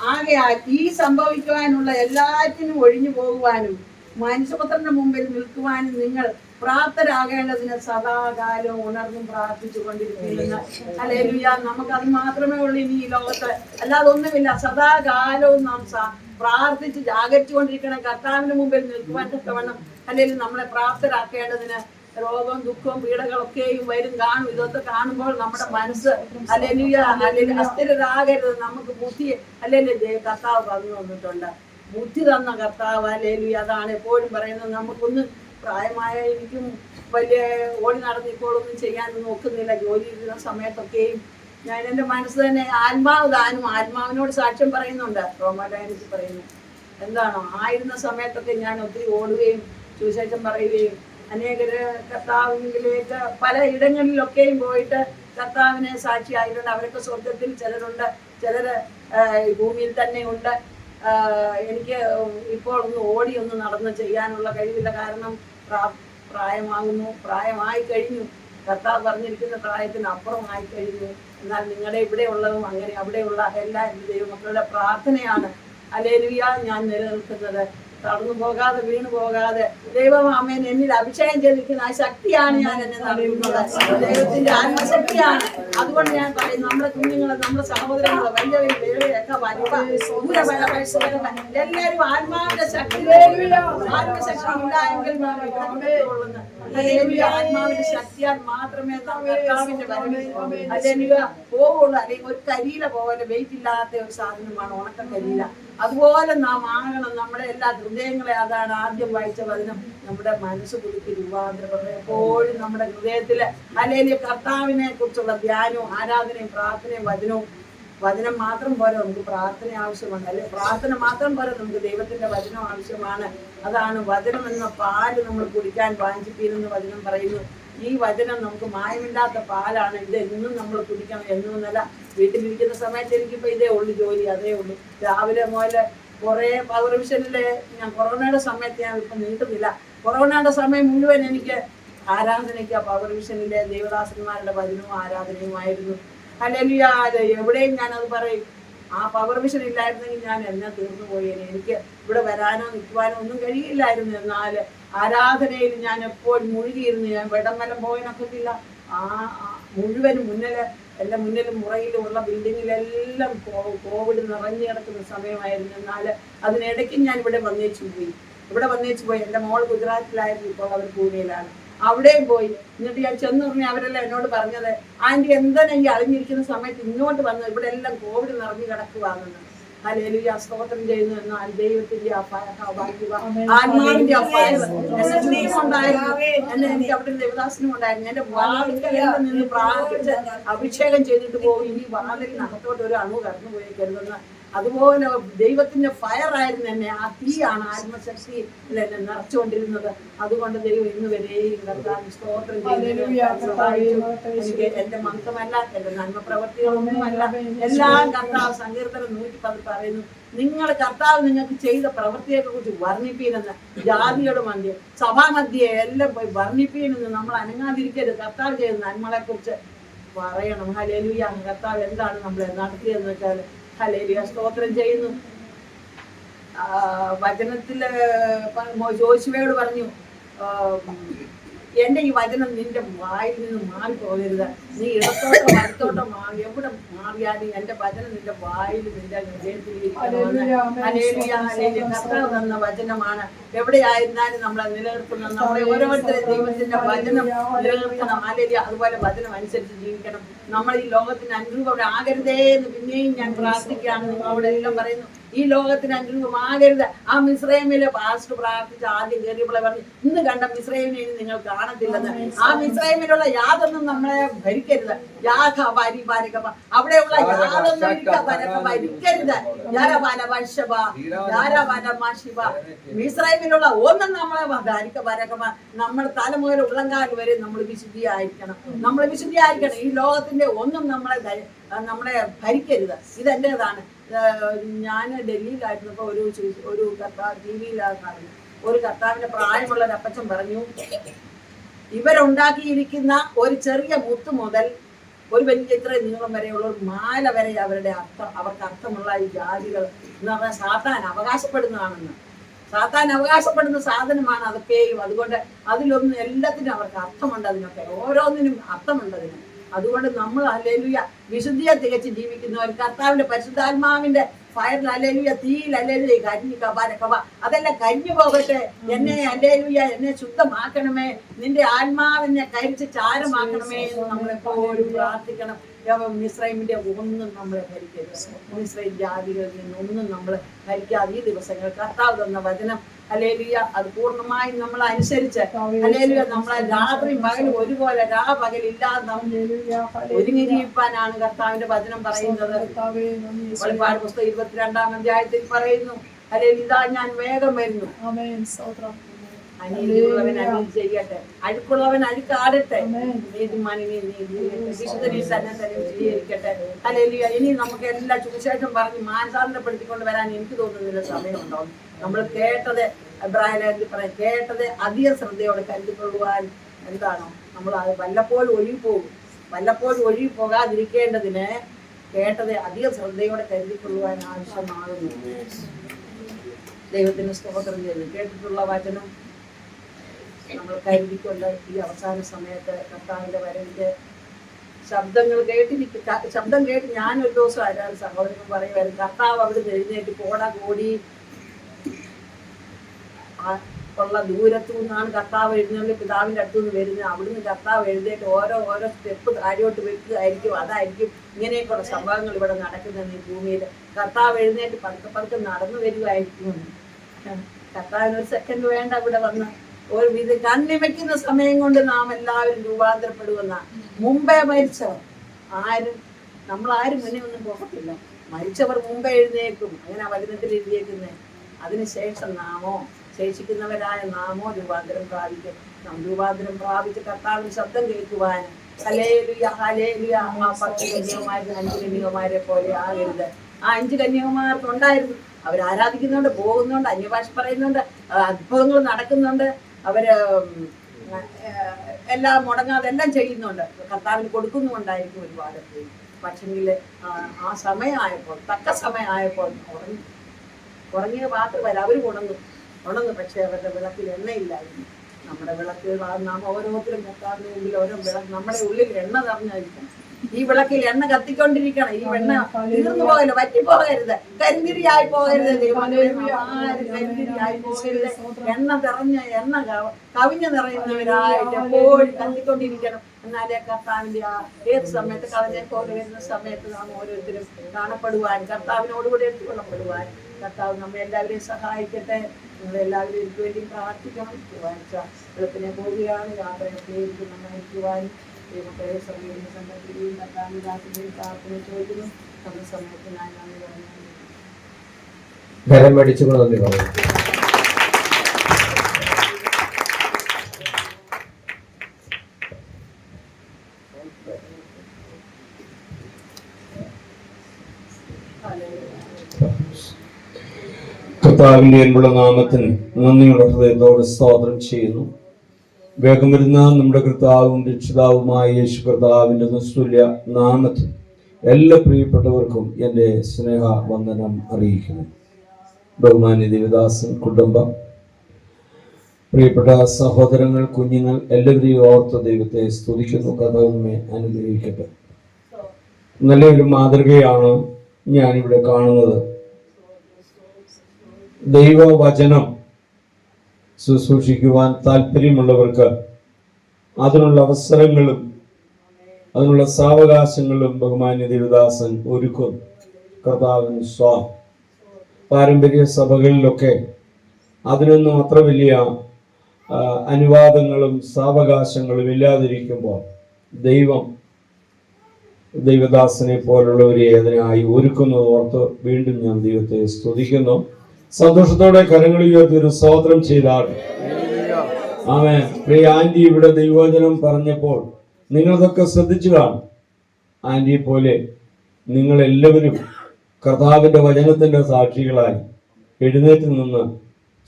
ആകയാൽ ഈ സംഭവിക്കുവാനുള്ള എല്ലാറ്റിനും ഒഴിഞ്ഞു പോകുവാനും മനുഷ്യപുത്രന്റെ മുമ്പിൽ നിൽക്കുവാനും നിങ്ങൾ പ്രാപ്തരാകേണ്ടതിന് സദാകാലം ഉണർന്നും പ്രാർത്ഥിച്ചു കൊണ്ടിരിക്കുന്ന. ഹല്ലേലൂയ, നമുക്കത് മാത്രമേ ഉള്ളൂ ഇനി ഈ ലോകത്ത്, അല്ലാതെ ഒന്നുമില്ല. സദാകാലവും നാം പ്രാർത്ഥിച്ച് ജാഗരിച്ചുകൊണ്ടിരിക്കണം. കർത്താവിന്റെ മുമ്പിൽ നിൽക്കുവാൻ തക്കവണ്ണം അല്ലെങ്കിൽ നമ്മളെ പ്രാപ്തരാക്കേണ്ടതിന് രോഗവും ദുഃഖവും പീഡകളൊക്കെയും വരും, കാണും. ഇതൊക്കെ കാണുമ്പോൾ നമ്മുടെ മനസ്സ് അല്ലെങ്കിൽ അസ്ഥിരരാകരുത്. നമുക്ക് ബുദ്ധി അല്ലെങ്കിൽ കർത്താവ് പറഞ്ഞു തന്നിട്ടുണ്ട്, ബുദ്ധി തന്ന കർത്താവ്. അല്ലെങ്കിൽ അതാണ് എപ്പോഴും പറയുന്നത്. നമുക്കൊന്ന് പ്രായമായ എനിക്കും വലിയ ഓടി നടന്നിപ്പോഴൊന്നും ചെയ്യാനൊന്നും നോക്കുന്നില്ല. ജോലി ചെയ്യുന്ന സമയത്തൊക്കെയും ഞാൻ എൻ്റെ മനസ്സ് തന്നെ ആത്മാവ് ദാനം, ആത്മാവിനോട് സാക്ഷ്യം പറയുന്നുണ്ട്. റോമാലേഖനത്തിൽ പറയുന്നു എന്താണോ, ആയിരുന്ന സമയത്തൊക്കെ ഞാൻ ഒത്തിരി ഓടുകയും സുവിശേഷം പറയുകയും അനേകര് കർത്താവിലേക്ക് പല ഇടങ്ങളിലൊക്കെയും പോയിട്ട് കർത്താവിനെ സാക്ഷിയായിട്ടുണ്ട്. അവരൊക്കെ സ്വർഗത്തിൽ ചിലരുണ്ട്, ചിലര് ഭൂമിയിൽ തന്നെ ഉണ്ട്. എനിക്ക് ഇപ്പോൾ ഒന്ന് നടന്ന് ചെയ്യാനുള്ള കഴിവില്ല, കാരണം പ്രായമാകുന്നു, പ്രായമായി കഴിഞ്ഞു. കർത്താവ് പറഞ്ഞിരിക്കുന്ന പ്രായത്തിന് അപ്പുറമായി കഴിഞ്ഞു. എന്നാൽ നിങ്ങളുടെ ഇവിടെ ഉള്ളതും അങ്ങനെ അവിടെയുള്ള എല്ലാ ദൈവമക്കളുടെ പ്രാർത്ഥനയാണ് ഹല്ലേലൂയ ഞാൻ നിലനിൽക്കുന്നത്. തളർന്നു പോകാതെ വീണു പോകാതെ ദൈവം ആമേൻ എന്നിൽ അഭിഷേകം ചെയ്തിരിക്കുന്ന ആ ശക്തിയാണ് ഞാൻ എന്നെ നടത്തുന്നത്. ദൈവത്തിന്റെ ആത്മശക്തിയാണ്. അതുകൊണ്ട് ഞാൻ പറയും, നമ്മുടെ കുഞ്ഞുങ്ങളെ, നമ്മുടെ സഹോദരങ്ങളെ, വലിയ വേളയൊക്കെ എല്ലാവരും ആത്മാവിന്റെ ശക്തി, ആത്മശക്തി ഉണ്ടായെങ്കിൽ ആത്മാവിന്റെ ശക്തിയാൽ മാത്രമേ കർത്താവിന്റെ വരവിൽ പോവുള്ളൂ. അല്ലെങ്കിൽ ഒരു കരിയില പോലെ വെയിറ്റ് ഇല്ലാത്ത ഒരു സാധനമാണ് ഉണക്ക കരിയില. അതുപോലെ നാം ആകണം. നമ്മുടെ എല്ലാ ഹൃദയങ്ങളെ, അതാണ് ആദ്യം വായിച്ച വചനം, നമ്മുടെ മനസ്സ് പുതുക്കി രൂപാന്തരപ്പെടുന്നത്. എപ്പോഴും നമ്മുടെ ഹൃദയത്തില് അല്ലെങ്കിൽ കർത്താവിനെ കുറിച്ചുള്ള ധ്യാനവും ആരാധനയും പ്രാർത്ഥനയും വചനവും. വചനം മാത്രം പോരെ, നമുക്ക് പ്രാർത്ഥന ആവശ്യമുണ്ട്. അല്ലെ, പ്രാർത്ഥന മാത്രം പോരെ, നമുക്ക് ദൈവത്തിന്റെ വചനം ആവശ്യമാണ്. അതാണ് വചനം എന്ന പാല് നമ്മൾ കുടിക്കാൻ വാഞ്ചിപ്പീരെന്ന് വചനം പറയുന്നു. ഈ വചനം നമുക്ക് മായമില്ലാത്ത പാലാണ്. ഇത് എന്നും നമ്മൾ കുടിക്കണം. എന്നും എന്നല്ല, വീട്ടിലിരിക്കുന്ന സമയത്ത് എനിക്കിപ്പോൾ ഇതേ ഉള്ളു ജോലി, അതേ ഉള്ളൂ. രാവിലെ മുതൽ കുറേ പവർ വിഷനിലെ ഞാൻ കൊറോണയുടെ സമയത്ത് ഞാൻ ഇപ്പം നീട്ടുന്നില്ല. കൊറോണയുടെ സമയം മുഴുവൻ എനിക്ക് ആരാധനയ്ക്ക് പവർ വിഷനിലെ ദേവദാസന്മാരുടെ വചനവും ആരാധനയുമായിരുന്നു. ഹല്ലേലൂയ, എവിടെയും ഞാനത് പറയും. ആ പവർ വിഷൻ ഇല്ലായിരുന്നെങ്കിൽ ഞാൻ എന്നെ തീർന്നു പോയേനെ. എനിക്ക് ഇവിടെ വരാനോ നിൽക്കുവാനോ ഒന്നും കഴിയില്ലായിരുന്നു. എന്നാൽ ആരാധനയിൽ ഞാൻ എപ്പോഴും മുഴുകിയിരുന്നു. ഞാൻ വെടംവലം പോകാനൊക്കത്തില്ല. മുഴുവനും എൻ്റെ മുന്നിലും മുറയിലും ഉള്ള ബിൽഡിങ്ങിലെല്ലാം കോവിഡ് നിറഞ്ഞു കിടക്കുന്ന സമയമായിരുന്നു. എന്നാൽ അതിനിടയ്ക്ക് ഞാൻ ഇവിടെ വന്നേച്ചു പോയി. എൻ്റെ മോൾ ഗുജറാത്തിലായിരുന്നു, ഇപ്പോൾ അവർ പൂനെയിലാണ്. അവിടെയും പോയി. എന്നിട്ട് ഞാൻ ചെന്ന് പറഞ്ഞ അവരെല്ലാം എന്നോട് പറഞ്ഞത്, ആന്റി എന്താണ് ഈ അളിഞ്ഞിരിക്കുന്ന സമയത്ത് ഇങ്ങോട്ട് വന്നത്, ഇവിടെ എല്ലാം കോവിഡ് നിറഞ്ഞു കിടക്കുവാണെന്ന്. ഹല്ലേലൂയ, സ്തോത്രം ചെയ്യുന്നു. എന്നാൽ ദൈവത്തിന്റെ ആത്മാവിന്റെ ഉണ്ടായിരുന്നു. എന്നെ എനിക്ക് അവിടെ ദേവദാസനും ഉണ്ടായിരുന്നു. എന്റെ വാതിൽക്കലെല്ലാം നിന്ന് പ്രാർത്ഥിച്ച് അഭിഷേകം ചെയ്തിട്ട് പോകും, ഇനി വാതിലിനകത്തോട്ട് ഒരു അണു കടന്നു പോയേക്കരുതെന്ന്. അതുപോലെ ദൈവത്തിന്റെ ഫയർ ആയിരുന്നു എന്നെ. ആ തീയാണ് ആത്മശക്തി എന്നെ നിറച്ചുകൊണ്ടിരുന്നത്. അതുകൊണ്ട് ദൈവം ഇന്ന് വരെയും കർത്താവിന് സ്തോത്രം ചെയ്യുന്നു. എനിക്ക് എന്റെ മന്ത്രമല്ല, എന്റെ നന്മ പ്രവൃത്തികളൊന്നുമല്ല, എല്ലാം കർത്താവ് സങ്കീർത്തനം 110 പറയുന്നു, നിങ്ങൾ കർത്താവ് നിങ്ങൾക്ക് ചെയ്ത പ്രവൃത്തിയെ കുറിച്ച് വർണ്ണിപ്പീനെന്ന്. ജാതിയുടെ മധ്യേ സഭാമധ്യേ എല്ലാം പോയി വർണ്ണിപ്പീനെന്ന്. നമ്മൾ അനങ്ങാതിരിക്കരുത്. കർത്താവ് ചെയ്ത നന്മകളെ കുറിച്ച് പറയണം. ഹല്ലേലൂയ. കർത്താവ് എന്താണ് നമ്മളെ നടത്തിയതെന്ന് വെച്ചാൽ ഹല്ലേലൂയ, സ്തോത്രം ചെയ്യുന്നു. വചനത്തില് യോശുവയോട് പറഞ്ഞു, എന്റെ ഈ വചനം നിന്റെ വായിൽ നിന്ന് മാറിപ്പോകരുത്. നീ ഇടത്തോട്ടോ വലത്തോട്ടോ എവിടെ മാറിയാലും എന്റെ വചനം നിന്റെ വായിൽ നിന്റെ ഹൃദയത്തിൽ കർത്താവ് തന്ന വചനമാണ്. എവിടെയായിരുന്നാലും നമ്മളെ നിലനിർത്തുന്നത്. നമ്മളെ ഓരോരുത്തരും ദൈവത്തിന്റെ വചനം നിലനിർത്തണം. അതുപോലെ വചനം അനുസരിച്ച് ജീവിക്കണം. നമ്മൾ ഈ ലോകത്തിന് അനുരൂപമാകരുതേ എന്ന് പിന്നെയും ഞാൻ പ്രാർത്ഥിക്കുകയാണ്. നിങ്ങളോട് എല്ലാം പറയുന്നു, ഈ ലോകത്തിന് അനുരൂപമാകരുത്. ആ മിസ്രൈമിലെ പാസ്റ്റർ പ്രാർത്ഥിച്ച് ആദ്യം കയറിയപ്പോഴെ പറഞ്ഞു, ഇന്ന് കണ്ട മിസ്രൈമിനെ നിങ്ങൾ കാണത്തില്ലെന്ന്. ആ മിസ്രൈമിലുള്ള യാതൊന്നും നമ്മളെ ഭരിക്കരുത്. അവിടെയുള്ള യാതൊന്നും ഭരിക്കരുത്. മിസ്രൈമിലുള്ള ഒന്നും നമ്മളെ നമ്മുടെ തല മുതൽ ഉള്ളങ്കാൽ വരെ നമ്മൾ വിശുദ്ധിയായിരിക്കണം. നമ്മൾ വിശുദ്ധിയായിരിക്കണം. ഈ ലോകത്തിന്റെ ഒന്നും നമ്മളെ ഭരിക്കരുത്. ഇതെന്റേതാണ്. ഞാൻ ഡൽഹിയിലായിരുന്നപ്പോ ഒരു കർത്താവ് ടിവിയിലാണ് പറഞ്ഞു. ഒരു കർത്താവിന്റെ പ്രായമുള്ള ഒരു അപ്പച്ചൻ പറഞ്ഞു, ഇവരുണ്ടാക്കിയിരിക്കുന്ന ഒരു ചെറിയ മുത്ത് മുതൽ ഒരു വലിയ ഇത്രയും നീളം വരെയുള്ള ഒരു മാല വരെ അവർക്ക് അർത്ഥമുള്ള ഈ ജാതികൾ എന്ന് പറഞ്ഞാൽ സാത്താൻ അവകാശപ്പെടുന്നതാണെന്ന്. സാത്താൻ അവകാശപ്പെടുന്ന സാധനമാണ് അതൊക്കെയും. അതുകൊണ്ട് അതിലൊന്നും എല്ലാത്തിനും അവർക്ക് അർത്ഥമുണ്ട്. അതിനൊക്കെ ഓരോന്നിനും അർത്ഥമുണ്ട് അതിന്. അതുകൊണ്ട് നമ്മൾ ഹല്ലേലൂയ വിശുദ്ധിയെ തികച്ച് ജീവിക്കുന്നവർ, കർത്താവിന്റെ പരിശുദ്ധാത്മാവിന്റെ ഫയറിൽ ഹല്ലേലൂയ, തീയിൽ ഹല്ലേലൂയ, കരിഞ്ഞു കബ അതെല്ലാം കരിഞ്ഞു പോകട്ടെ. എന്നെ ഹല്ലേലൂയ, എന്നെ ശുദ്ധമാക്കണമേ, നിന്റെ ആത്മാവിനെ കരിച്ച് ചാരമാക്കണമേ എന്ന് നമ്മളെപ്പോഴും പ്രാർത്ഥിക്കണം. മിസ്രൈമിന്റെ ഒന്നും നമ്മളെ ഭരിക്കരുത്. മിസ്രൈം ജാതികളിൽ നിന്നൊന്നും നമ്മൾ ഭരിക്കാതെ ഈ ദിവസങ്ങൾ കർത്താവ് തന്ന വചനം ഹല്ലേലൂയ അത് പൂർണ്ണമായും നമ്മൾ അനുസരിച്ച് ഹല്ലേലൂയ നമ്മളെ രാത്രി പകലും ഒരുപോലെ പകലില്ലാതെ ഒരുങ്ങി ജീവിപ്പാനാണ് കർത്താവിന്റെ വചനം പറയുന്നത്. വെളിപ്പാട് പുസ്തകം 22-ാം അധ്യായത്തിൽ പറയുന്നു, ഹല്ലേലൂയ, ഇതാ ഞാൻ വേഗം വരുന്നു. അനീതിയുള്ളവൻ അനീതി ചെയ്യട്ടെ, അഴുക്കുള്ളവൻ അഴുക്കാടട്ടെ, നീതിമാനിനെ വിശുദ്ധനെ തന്നെ സ്വീകരിക്കട്ടെ. ഹല്ലേലൂയ. ഇനി നമുക്ക് എല്ലാ സുവിശേഷം പറഞ്ഞ് മാനസാന്തരപ്പെടുത്തിക്കൊണ്ട് വരാൻ എനിക്ക് തോന്നുന്നില്ല സമയമുണ്ടാവും. നമ്മൾ കേട്ടത് എബ്രായലേഖനത്തിൽ പറയാം, കേട്ടത് അധികം ശ്രദ്ധയോടെ കരുതിക്കൊള്ളുവാൻ എന്താണോ നമ്മൾ അത് വല്ലപ്പോഴും ഒഴുകി പോകാതിരിക്കേണ്ടതിന് കേട്ടത് അധികം ശ്രദ്ധയോടെ കരുതിക്കൊള്ളുവാൻ ആവശ്യമാകുന്നു. ദൈവത്തിന് സ്തോത്രം ചെയ്തു. കേട്ടിട്ടുള്ള വചനം നമ്മൾ കരുതിക്കൊണ്ട് ഈ അവസാന സമയത്ത് കർത്താവിന്റെ വരവിന്റെ ശബ്ദം കേട്ട് ഞാനൊരു ദിവസം ആരാണ് സഹോദരൻ പറയുമായിരുന്നു, കർത്താവ് അവിടെ എഴുന്നേറ്റ് കോടി ഉള്ള ദൂരത്തു നിന്നാണ് കർത്താവ് എഴുന്നേറ്റ് പിതാവിന്റെ അടുത്തു നിന്ന് വരുന്നത്. അവിടുന്ന് കർത്താവ് എഴുന്നേറ്റ് ഓരോ സ്റ്റെപ്പ് താഴോട്ട് വെക്കുകയായിരിക്കും. അതായിരിക്കും ഇങ്ങനെയൊക്കെയുള്ള സംഭവങ്ങൾ ഇവിടെ നടക്കുന്നത്. ഈ ഭൂമിയിൽ കർത്താവ് എഴുന്നേറ്റ് പതുക്കെ നടന്നു വരികയായിരിക്കും. കർത്താവിന് ഒരു സെക്കൻഡ് വേണ്ട ഇവിടെ വന്ന് ഒരു വിധ കണ്ണിമയ്ക്കുന്ന സമയം കൊണ്ട് നാം എല്ലാവരും രൂപാന്തരപ്പെടുമെന്ന. മുമ്പേ മരിച്ചവർ നമ്മളാരും മുന്നേ ഒന്നും പോകത്തില്ല. മരിച്ചവർ മുമ്പേ എഴുന്നേക്കും. അങ്ങനെ വചനത്തിൽ എഴുതിയേക്കുന്നത്. അതിനുശേഷം ശേഷിക്കുന്നവരായ നാമോ രൂപാന്തരം പ്രാപിക്കും. നാം രൂപാന്തരം പ്രാപിച്ച് കർത്താവിന് ശബ്ദം കേൾക്കുവാൻ ഹല്ലേലൂയ ഹല്ലേലൂയ. ആ 10 കന്യകമാരും 5 കന്യകമാരെ പോലെ ആകരുത്. ആ 5 കന്യകമാർക്കുണ്ടായിരുന്നു. അവരാരാധിക്കുന്നുണ്ട്, പോകുന്നുണ്ട്, അന്യഭാഷ പറയുന്നുണ്ട്, അത്ഭുതങ്ങൾ നടക്കുന്നുണ്ട്, അവര് എല്ലാം മുടങ്ങാതെ എല്ലാം ചെയ്യുന്നുണ്ട്, കർത്താവിന് കൊടുക്കുന്നുണ്ടായിരിക്കും ഒരുപാട്. പക്ഷെങ്കിൽ ആ സമയമായപ്പോൾ തക്ക സമയമായപ്പോൾ ഉറങ്ങിയ മാത്രമല്ല അവർ ഉണർന്നു. പക്ഷെ അവരുടെ വിളക്കിൽ എണ്ണയില്ലായിരുന്നു. നമ്മുടെ വിളക്ക് നാം ഓരോരുത്തരും കർത്താവിന് മുമ്പിൽ ഓരോ വിളക്ക് നമ്മുടെ ഉള്ളിൽ എണ്ണ നിറഞ്ഞായിരിക്കും. ഈ വിളക്കിൽ എണ്ണ കത്തിക്കൊണ്ടിരിക്കണം. ഈ എണ്ണ തീർന്നു പോകരുത്, വറ്റിപ്പോകരുത്, കരിന്തിരിയായി പോകരുത്. കരിന്തിരിയായി പോകരുത്. എണ്ണ കവിഞ്ഞു നിറയുന്നവരായിട്ട് എപ്പോഴും കത്തിക്കൊണ്ടിരിക്കണം. എന്നാലേ കർത്താവിന്റെ ഏത് സമയത്ത് കളഞ്ഞെ പോലെ വരുന്ന സമയത്ത് നാം ഓരോരുത്തരും കാണപ്പെടുവാൻ, കർത്താവിനോടുകൂടി എടുത്തുകൊള്ളപ്പെടുവാൻ കർത്താവ് നമ്മെ എല്ലാവരെയും സഹായിക്കട്ടെ. നിങ്ങളെല്ലാവരും എനിക്ക് വേണ്ടി പ്രാർത്ഥിക്കണം. വെളുപ്പിനെ പോവുകയാണ്, യാത്രയൊക്കെ നന്നായിരിക്കുവാനും ദൈവത്തെ സമയം സംഘത്തിലെയും കർത്താവിന്റെ പ്രാർത്ഥന ചോദിക്കുന്നു. തന്ന സമയത്ത് ഞാൻ നന്ദി പറഞ്ഞു. കരം അടിച്ചുകൊണ്ട് നന്ദി പറഞ്ഞു. കർത്താവിന്റെ അൻപുള്ള നാമത്തിന് നന്ദിയുള്ള ഹൃദയത്തോടെ സ്തോത്രം ചെയ്യുന്നു. വേഗം വരുന്ന നമ്മുടെ കർത്താവും രക്ഷിതാവുമായ യേശു കർത്താവിന്റെ നിസ്തുല്യ നാമത്തിൽ എല്ലാ പ്രിയപ്പെട്ടവർക്കും എൻ്റെ സ്നേഹ വന്ദനം അറിയിക്കുന്നു. ബഹുമാന്യ ദേവദാസൻ കുടുംബം, പ്രിയപ്പെട്ട സഹോദരങ്ങൾ, കുഞ്ഞുങ്ങൾ എല്ലാവരെയും ഓർത്ത് ദൈവത്തെ സ്തുതിക്കുന്നു. കർത്താവ് നമ്മെ അനുഗ്രഹിക്കട്ടെ. നല്ലൊരു മാതൃകയാണ് ഞാനിവിടെ കാണുന്നത്. ദൈവവചനം ശുശ്രൂഷിക്കുവാൻ താല്പര്യമുള്ളവർക്ക് അതിനുള്ള അവസരങ്ങളും അതിനുള്ള സാവകാശങ്ങളും ബഹുമാന്യ ദേവദാസൻ ഒരുക്കും. കർത്താവിന് പാരമ്പര്യ സഭകളിലൊക്കെ അതിനൊന്നും അത്ര വലിയ അനുവാദങ്ങളും സാവകാശങ്ങളും ഇല്ലാതിരിക്കുമ്പോൾ ദൈവദാസനെ പോലുള്ളവരെ അതിനായി ഒരുക്കുന്നത് ഓർത്ത് വീണ്ടും ഞാൻ ദൈവത്തെ സ്തുതിക്കുന്നു. സന്തോഷത്തോടെ കരങ്ങൾ ഉയർത്തി ഒരു സ്തോത്രം ചെയ്താൽ ആമേൻ. പ്രിയ ആന്റി ഇവിടെ ദൈവവചനം പറഞ്ഞപ്പോൾ നിങ്ങളതൊക്കെ ശ്രദ്ധിച്ചു കാണും. ആന്റിയെ പോലെ നിങ്ങളെല്ലാവരും കർത്താവിന്റെ വചനത്തിന്റെ സാക്ഷികളായി എഴുന്നേറ്റ് നിന്ന്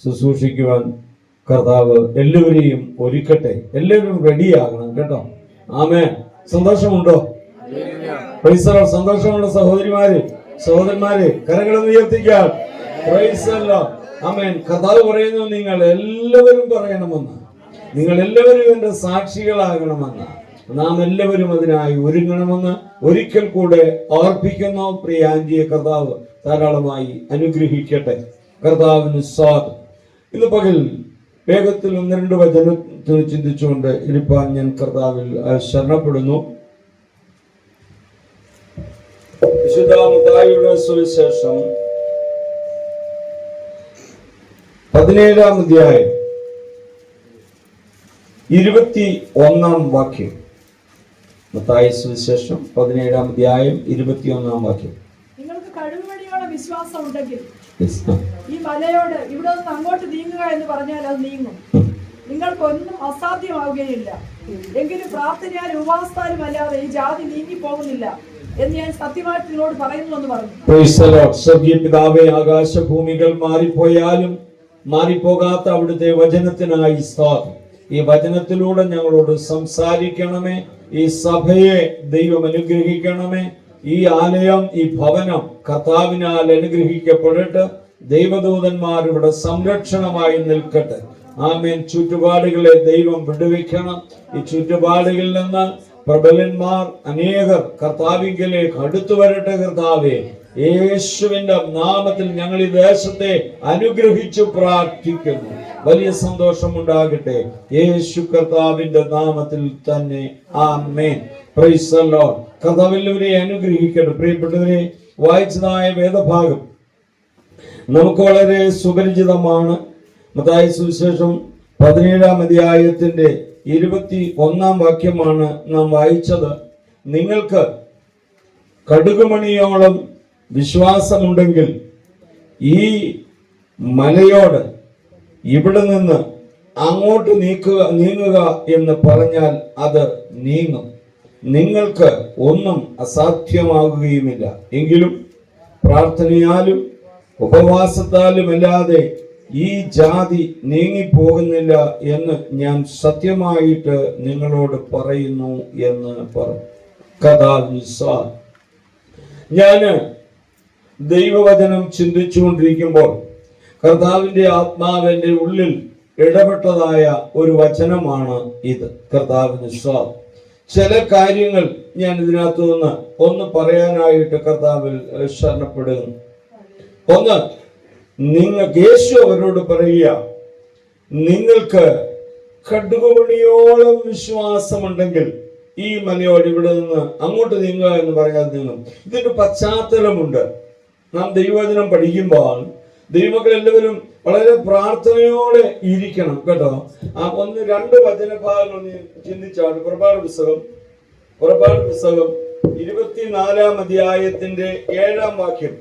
ശുശ്രൂഷിക്കുവാൻ കർത്താവ് എല്ലാവരെയും ഒരുക്കട്ടെ. എല്ലാവരും റെഡിയാകണം കേട്ടോ. ആമേൻ. സന്തോഷമുണ്ടോ? സന്തോഷമുള്ള സഹോദരിമാര്, സഹോദരന്മാര്, കരങ്ങളൊന്ന് ഉയർത്തിക്കാൻ. ആമേൻ. കർത്താവ് പറയുന്നു, നിങ്ങൾ എല്ലാവരും പറയണമെന്ന്, നിങ്ങൾ എല്ലാവരും എന്റെ സാക്ഷികളാകണമെന്ന്, നാം എല്ലാവരും അതിനായി ഒരുങ്ങണമെന്ന് ഒരിക്കൽ കൂടെ ഓർപ്പിക്കുന്നു. പ്രിയ ആന്റിയെ കർത്താവ് ധാരാളമായി അനുഗ്രഹിക്കട്ടെ. കർത്താവിന് സ്വാഗതം. ഇന്ന് പകൽ വേഗത്തിൽ 1-2 വചനത്തിൽ ചിന്തിച്ചുകൊണ്ട് ഇരിപ്പാൻ ഞാൻ കർത്താവിൽ ശരണപ്പെടുന്നു. വിശുദ്ധ മത്തായിയുടെ സുവിശേഷം 17-ാം അധ്യായം 21-ാം വാക്യം. മത്തായി സുവിശേഷം 17-ാം അധ്യായം 21-ാം വാക്യം. നിങ്ങൾക്ക് കഴുകുമണിയോളം വിശ്വാസം ഉണ്ടെങ്കിൽ ഈ മലയോട് ഇവിടെ നിന്ന് അങ്ങോട്ട് നീങ്ങുക എന്ന് പറഞ്ഞാൽ അത് നീങ്ങും. നിങ്ങൾക്കൊന്നും അസാധ്യമാവുകയില്ല. എങ്കിലും പ്രാർത്ഥനയാലും ഉപവാസത്താലും അല്ലാതെ ഈ ജാതി നീങ്ങി പോകുന്നില്ല എന്ന് ഞാൻ സത്യമായിട്ട് നിങ്ങളോട് പറയുന്നു എന്ന് പറഞ്ഞു. സ്വർഗീയ പിതാവേ, ആകാശഭൂമികൾ മാറിപ്പോയാലും മാറിപ്പോകാത്ത അവിടുത്തെ വചനത്തിനായി സ്തോത്രം. ഈ വചനത്തിലൂടെ ഞങ്ങളോട് സംസാരിക്കണമേ. ഈ സഭയെ ദൈവം അനുഗ്രഹിക്കണമേ. ഈ ആലയം, ഈ ഭവനം കർത്താവിനാൽ അനുഗ്രഹിക്കപ്പെടട്ടെ. ദൈവദൂതന്മാർ ഇവിടെ സംരക്ഷണമായി നിൽക്കട്ടെ. ആമേൻ. ചുറ്റുപാടുകളെ ദൈവം വിടുവിക്കണം. ഈ ചുറ്റുപാടുകളിൽ നിന്ന് പ്രബലന്മാർ അനേകർ കർത്താവിങ്കലേക്ക് അടുത്തു വരട്ടെ. കർത്താവേ, യേശുവിന്റെ നാമത്തിൽ ഞങ്ങൾ ഈ ദേശത്തെ അനുഗ്രഹിച്ചു പ്രാർത്ഥിക്കുന്നു. വലിയ സന്തോഷമുണ്ടാകട്ടെ യേശു കർത്താവിന്റെ നാമത്തിൽ തന്നെ. ആമേൻ. Praise the lord. കർത്താവ് എല്ലാവരെയും അനുഗ്രഹിക്കട്ടെ. പ്രിയപ്പെട്ടവരെ, വായിച്ചതായ വേദഭാഗം നമുക്ക് വളരെ സുപരിചിതമാണ്. മത്തായി സുവിശേഷം 17-ാം അധ്യായത്തിന്റെ 21-ാം വാക്യമാണ് നാം വായിച്ചത്. നിങ്ങൾക്ക് കടുകുമണിയോളം വിശ്വാസമുണ്ടെങ്കിൽ ഈ മലയോട് ഇവിടെ നിന്ന് അങ്ങോട്ട് നീങ്ങുക എന്ന് പറഞ്ഞാൽ അത് നീങ്ങും. നിങ്ങൾക്ക് ഒന്നും അസാധ്യമാകുകയുമില്ല. എങ്കിലും പ്രാർത്ഥനയാലും ഉപവാസത്താലും അല്ലാതെ ഈ ജാതി നീങ്ങിപ്പോകുന്നില്ല എന്ന് ഞാൻ സത്യമായിട്ട് നിങ്ങളോട് പറയുന്നു എന്ന് പറഞ്ഞു. ഞാന് ദൈവവചനം ചിന്തിച്ചുകൊണ്ടിരിക്കുമ്പോൾ കർത്താവിന്റെ ആത്മാവിന്റെ ഉള്ളിൽ ഇടപെട്ടതായ ഒരു വചനമാണ് ഇത്. കർത്താവിന് സ്വാഗതം. ചില കാര്യങ്ങൾ ഞാൻ ഇതിനകത്ത് നിന്ന് ഒന്ന് പറയാനായിട്ട് കർത്താവിൽ ശരണപ്പെടുന്നു. ഒന്ന്, നിങ്ങൾക്ക് യേശു അവരോട് പറയുക, നിങ്ങൾക്ക് കടുകുമണിയോളം വിശ്വാസമുണ്ടെങ്കിൽ ഈ മലയോട് ഇവിടെ നിന്ന് അങ്ങോട്ട് നീങ്ങുക എന്ന് പറയാതെ നീങ്ങും. ഇതിന്റെ പശ്ചാത്തലമുണ്ട്. നാം ദൈവവചനം പഠിക്കുമ്പോൾ ദൈവമക്കൾ എല്ലാവരും വളരെ പ്രാർത്ഥനയോടെ ഇരിക്കണം കേട്ടോ. ആ 1-2 വചനഭാഗങ്ങൾ ചിന്തിച്ചാണ്. പുറപ്പാട് പുസ്തകം 24-ാം അധ്യായത്തിന്റെ 7-ാം വാക്യം.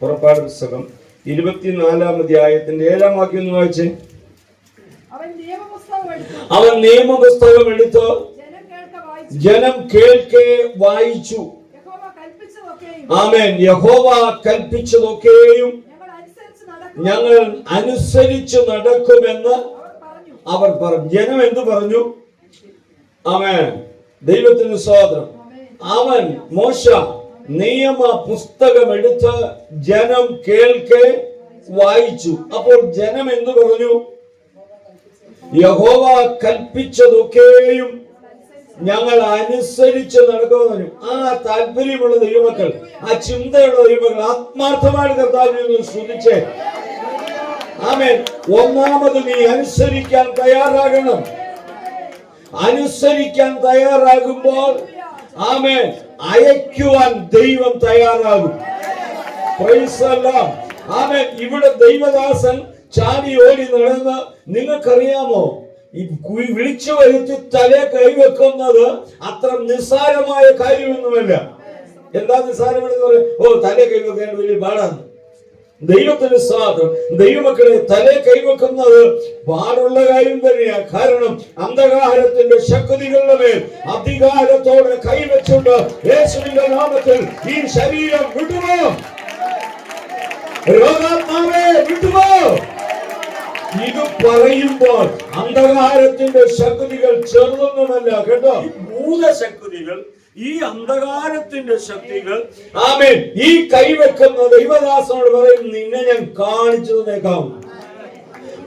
പുറപ്പാട് പുസ്തകം 24-ാം അധ്യായത്തിന്റെ 7-ാം വാക്യം ഒന്ന് വായിച്ചേ. അവൻ നിയമപുസ്തകം എടുത്ത് ജനം കേൾക്കെ വായിച്ചു. ആമേൻ. യഹോവ കൽപ്പിച്ചതൊക്കെയും ഞങ്ങൾ അനുസരിച്ച് നടക്കുമെന്ന് അവർ പറഞ്ഞു. ജനം എന്തു പറഞ്ഞു? ആമേൻ. ദൈവത്തിന് സ്തോത്രം. അവൻ മോശ നിയമ പുസ്തകം എടുത്ത് ജനം കേൾക്കെ വായിച്ചു. അപ്പോൾ ജനം എന്തു പറഞ്ഞു? യഹോവ കൽപ്പിച്ചതൊക്കെയും ഞങ്ങൾ അനുസരിച്ച് നടക്കുമെന്നു. ആ താല്പര്യമുള്ള ദൈവമക്കൾ, ആ ചിന്തയുള്ള ദൈവമക്കൾ ആത്മാർത്ഥമായിട്ട് കർത്താവിനെ ശ്രദ്ധിച്ചേ. ആമേൻ. ഒന്നാമത് നീ അനുസരിക്കാൻ തയ്യാറാകണം. അനുസരിക്കാൻ തയ്യാറാകുമ്പോൾ ആമേൻ അയക്കുവാൻ ദൈവം തയ്യാറാകും. Praise the lord. ആമേൻ. ഇവിടെ ദൈവദാസൻ ചാടി ഓടി നടന്ന്, നിങ്ങൾക്കറിയാമോ, ഈ വിളിച്ചു വരുത്തി തലേ കൈവെക്കുന്നത് അത്ര നിസ്സാരമായ കാര്യമൊന്നുമല്ല. എന്താ നിസ്സാരമെന്ന് പറയും? ഓ, തലേ കൈവെക്കാൻ വലിയ പാടാണ്. ദൈവത്തിന് സ്വാതന്ത്ര്യം. ദൈവമക്കളെ തലേ കൈവെക്കുന്നത് പാടുള്ള കാര്യം തന്നെയാണ്. കാരണം അന്ധകാരത്തിന്റെ ശക്തികളുടെ മേൽ അധികാരത്തോടെ കൈവച്ചുകൊണ്ട് യേശുവിന്റെ നാമത്തിൽ ഈ ശരീരം വിടുമോ? രോഗാത്മാവേ വിടുമോ? ഇത് പറയുമ്പോൾ അന്ധകാരത്തിന്റെ ശക്തികൾ ചെറുതൊന്നുമല്ല കേട്ടോ. ഭൂതശക്തികൾ, ഈ അന്ധകാരത്തിന്റെ ശക്തികൾ ആമേൻ ഈ കൈവെക്കുന്ന ദൈവദാസനോട് പറയും, നിന്നെ ഞാൻ കാണിച്ചു തന്നേക്കാം.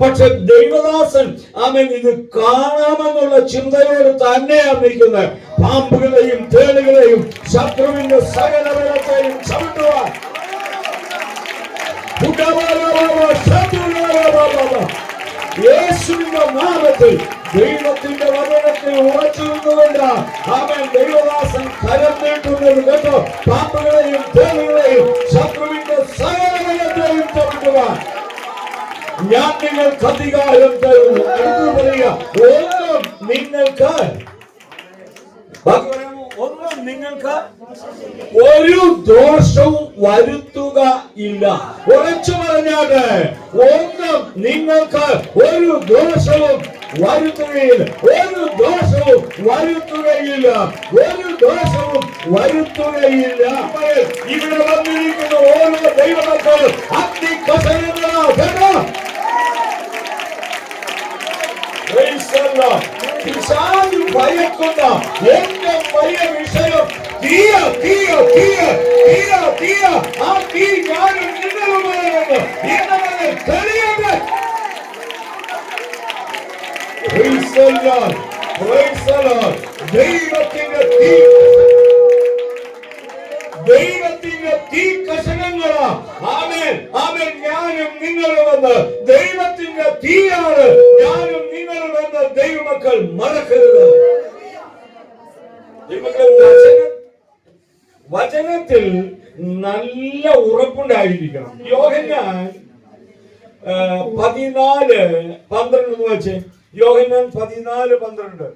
പക്ഷെ ദൈവദാസൻ ആമേൻ ഇത് കാണാമെന്നുള്ള ചിന്തയോട് തന്നെയാണ് നിൽക്കുന്നത്. പാമ്പുകളെയും തേളുകളെയും ശത്രുവിന്റെ സകല ബലത്തെയും ചവിട്ടുവാൻ യേശുവിന്റെ നാമത്തിൽ ദൈവത്തിന്റെ വചനത്തിൽ ഉറച്ചു നിന്നുകൊണ്ട് അവൻ ദൈവദാസൻ കരം നീട്ടുന്നത് കേട്ടോ. പാമ്പുകളെയും തേളുകളെയും ശത്രുവിന്റെ സകലത്തെയും ചവിട്ടുവാൻ ഞാൻ നിങ്ങൾക്ക് അധികാരം തരുന്നു. എന്ന് പറയുക, ഒന്നും നിങ്ങൾക്ക് ഒരു ദോഷവും വരുത്തുക ഇല്ല. ഉറച്ചു പറഞ്ഞാല് ഒന്നും നിങ്ങൾക്ക് ഒരു ദോഷവും വരുത്തുകയില്ല. ഒരു ദോഷവും വരുത്തുകയില്ല. ഒരു ദോഷവും വരുത്തുകയില്ല. ഇവിടെ വന്നിരിക്കുന്ന ഓരോ ദൈവമക്കൾ അഗ്നികസനങ്ങളാ കേട്ടോ. പിശാചു ഭയക്കുന്ന എന്റെ വലിയ വിഷയം തീയ തീയ തീയ തീയ തീയ. ആ തീ ഞാനും നിങ്ങളുമായിരുന്നു ഇന്നലെ തെളിയട്ടെ. ദൈവത്തിന്റെ തീ, ദൈവത്തിന്റെ തീ കഷണങ്ങളാ. ആമേൻ ആമേൻ. ഞാനും നിങ്ങളുമെന്ന് ദൈവത്തിന്റെ തീയാണ്. ഞാനും നിങ്ങളുമെന്ന് ദൈവമക്കൾ മറക്കരുത്. വചനത്തിൽ നല്ല ഉറപ്പുണ്ടായിരിക്കണം. യോഹന്നാൻ 14:12 വെച്ച്. യോഹന്നാൻ 14:12.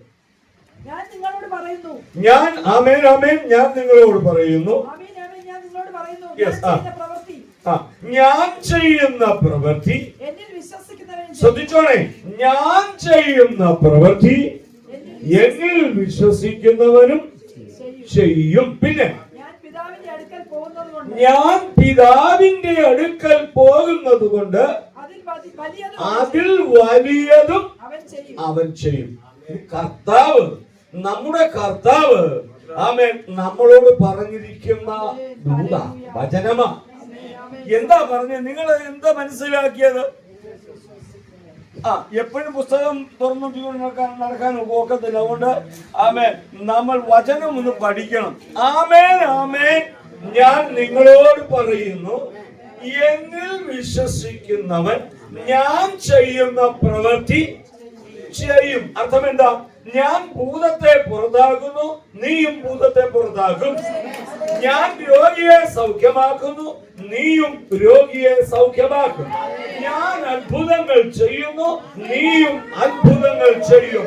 ഞാൻ നിങ്ങളോട് പറയുന്നു, ഞാൻ ആമേൻ ആമേൻ ഞാൻ നിങ്ങളോട് പറയുന്നു, ഞാൻ ചെയ്യുന്ന പ്രവൃത്തി ശ്രദ്ധിച്ചോണേ, ഞാൻ ചെയ്യുന്ന പ്രവൃത്തി എന്നിൽ വിശ്വസിക്കുന്നവനും ചെയ്യും. പിന്നെ ഞാൻ പിതാവിന്റെ അടുക്കൽ പോകുന്നത് കൊണ്ട് അതിൽ വലിയതും അവൻ ചെയ്യും. കർത്താവ്, നമ്മുടെ കർത്താവ് ആമേൻ നമ്മളോട് പറഞ്ഞിരിക്കുന്ന ദൂത വചനമാ. എന്താ പറഞ്ഞത്? നിങ്ങൾ എന്താ മനസ്സിലാക്കിയത്? എപ്പോഴും പുസ്തകം തുറന്നു നടക്കാൻ ഒക്കത്തില്ല. അതുകൊണ്ട് ആമേൻ, നമ്മൾ വചനം ഒന്ന് പഠിക്കണം. ആമേൻ, ആമേൻ. ഞാൻ നിങ്ങളോട് പറയുന്നു, എന്നിൽ വിശ്വസിക്കുന്നവൻ ഞാൻ ചെയ്യുന്ന പ്രവൃത്തി ചെയ്യും. അർത്ഥം എന്താ? ഞാൻ ഭൂതത്തെ പുറത്താക്കുന്നു, നീയും ഭൂതത്തെ പുറത്താക്കും. ഞാൻ രോഗിയെ സൗഖ്യമാക്കുന്നു, നീയും രോഗിയെ സൗഖ്യമാക്കും. ഞാൻ അത്ഭുതങ്ങൾ ചെയ്യുന്നു, നീയും അത്ഭുതങ്ങൾ ചെയ്യും.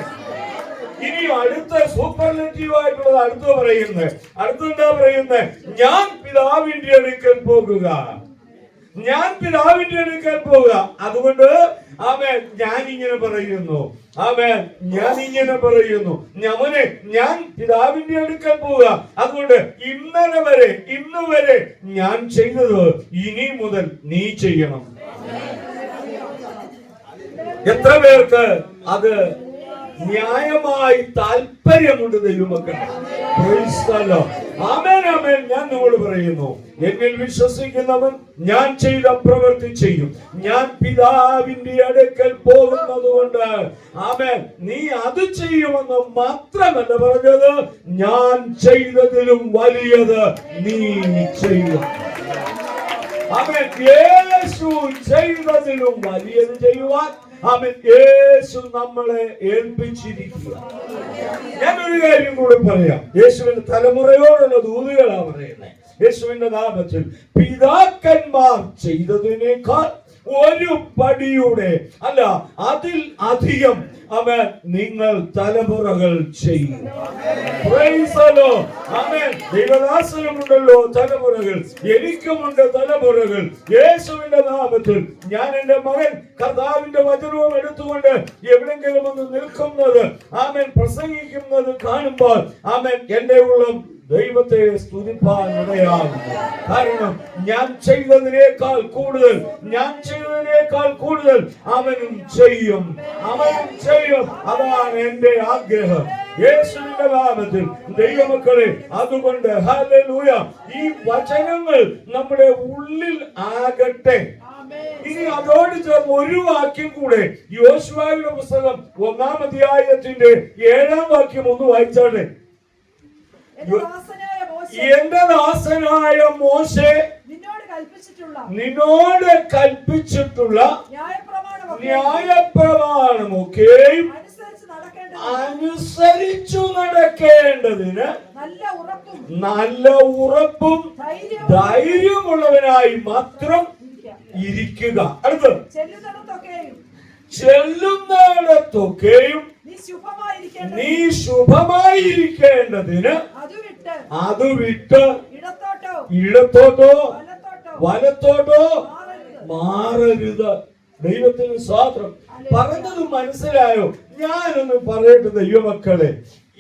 ഇനി അടുത്ത സൂപ്പർലേറ്റീവ് ആയിട്ടുള്ളത് അടുത്തെന്താ പറയുന്നത്? ഞാൻ പിതാവിന്റെ അടുക്കൽ പോകുക. ഞാൻ പിതാവിന്റെ അടുക്കൽ പോകുക. അതുകൊണ്ട് ആമേൻ, ഞാനിങ്ങനെ പറയുന്നു. ആമേൻ, ഞാനിങ്ങനെ പറയുന്നു. ഞാൻ പിതാവിന്റെ അടുക്കൽ പോവുക. അതുകൊണ്ട് ഇന്ന് വരെ ഞാൻ ചെയ്തത് ഇനി മുതൽ നീ ചെയ്യണം. എത്ര പേർക്ക് അത് ന്യായമായി താല്പര്യമുണ്ട് ദൈവമക്കൾ? ആമേൻ, ആമേൻ. ഞാൻ നിങ്ങളോട് പറയുന്നു, എന്നിൽ വിശ്വസിക്കുന്നവൻ ഞാൻ ചെയ്ത പ്രവൃത്തി ചെയ്യും. ഞാൻ പിതാവിന്റെ അടുക്കൽ പോകുന്നത് കൊണ്ട് ആമേൻ, നീ അത് ചെയ്യുമെന്ന് മാത്രമല്ല പറഞ്ഞത്, ഞാൻ ചെയ്തതിലും വലിയത് നീ ചെയ്യും. ആമേൻ. യേശു ചെയ്തതിലും വലിയത് ചെയ്യുവാൻ ആമേൻ യേശു നമ്മളെ ഏൽപ്പിച്ചിരിക്കുക. ഞാനൊരു കാര്യം കൂടി പറയാം. യേശുവിന്റെ തലമുറയോടുള്ള ദൂതുകളാ പറയുന്നത്. യേശുവിന്റെ നാമത്തിൽ പിതാക്കന്മാർ ചെയ്തതിനേക്കാൾ ഒരു പടിയുടെ അല്ല, അതിൽ അധികം അവൻ നിങ്ങൾ തലമുറകൾ ചെയ്യും. ദൈവദാസനുമുണ്ടല്ലോ തലമുറകൾ, എനിക്കുമുണ്ട് തലമുറകൾ. യേശുവിന്റെ നാമത്തിൽ ഞാൻ എന്റെ മകൻ കർത്താവിന്റെ വചനവും എടുത്തുകൊണ്ട് എവിടെങ്കിലും ഒന്ന് നിൽക്കുന്നത് ആമേൻ പ്രസംഗിക്കുന്നത് കാണുമ്പോൾ ആമേൻ എന്റെ ഉള്ളം ദൈവത്തെ സ്തുതിപ്പാൻ ഇടയാകുന്നു. കാരണം ഞാൻ ചെയ്തതിനേക്കാൾ കൂടുതൽ അവനും ചെയ്യും. അതാണ് എന്റെ ആഗ്രഹം യേശുവിന്റെ നാമത്തിൽ. ദൈവമക്കളെ, അതുകൊണ്ട് ഹല്ലേലൂയ, ഈ വചനങ്ങൾ നമ്മുടെ ഉള്ളിൽ ആകട്ടെ. ഇനി അതോട് ചേർന്ന് ഒരു വാക്യം കൂടെ, യോശുവയുടെ പുസ്തകം 1-ാം അധ്യായത്തിന്റെ 7-ാം വാക്യം ഒന്ന് വായിച്ചാട്ടെ. എന്റെ ദാസനായ മോശെ നിന്നോട് കൽപ്പിച്ചിട്ടുള്ള ന്യായപ്രമാണമൊക്കെയും അനുസരിച്ചു നടക്കേണ്ടതിന് നല്ല ഉറപ്പും ധൈര്യമുള്ളവനായി മാത്രം ഇരിക്കുക. അടുത്ത്, ചെല്ലുന്നിടത്തൊക്കെയും നീ ശുഭമായിരിക്കേണ്ടതിന് അത് വിട്ട് ഇടത്തോട്ടോ വലത്തോട്ടോ മാറരുത്. ദൈവത്തിന് സ്തോത്രം. പറഞ്ഞത് മനസ്സിലായോ? ഞാനൊന്ന് പറയട്ടെ ദൈവമക്കളെ,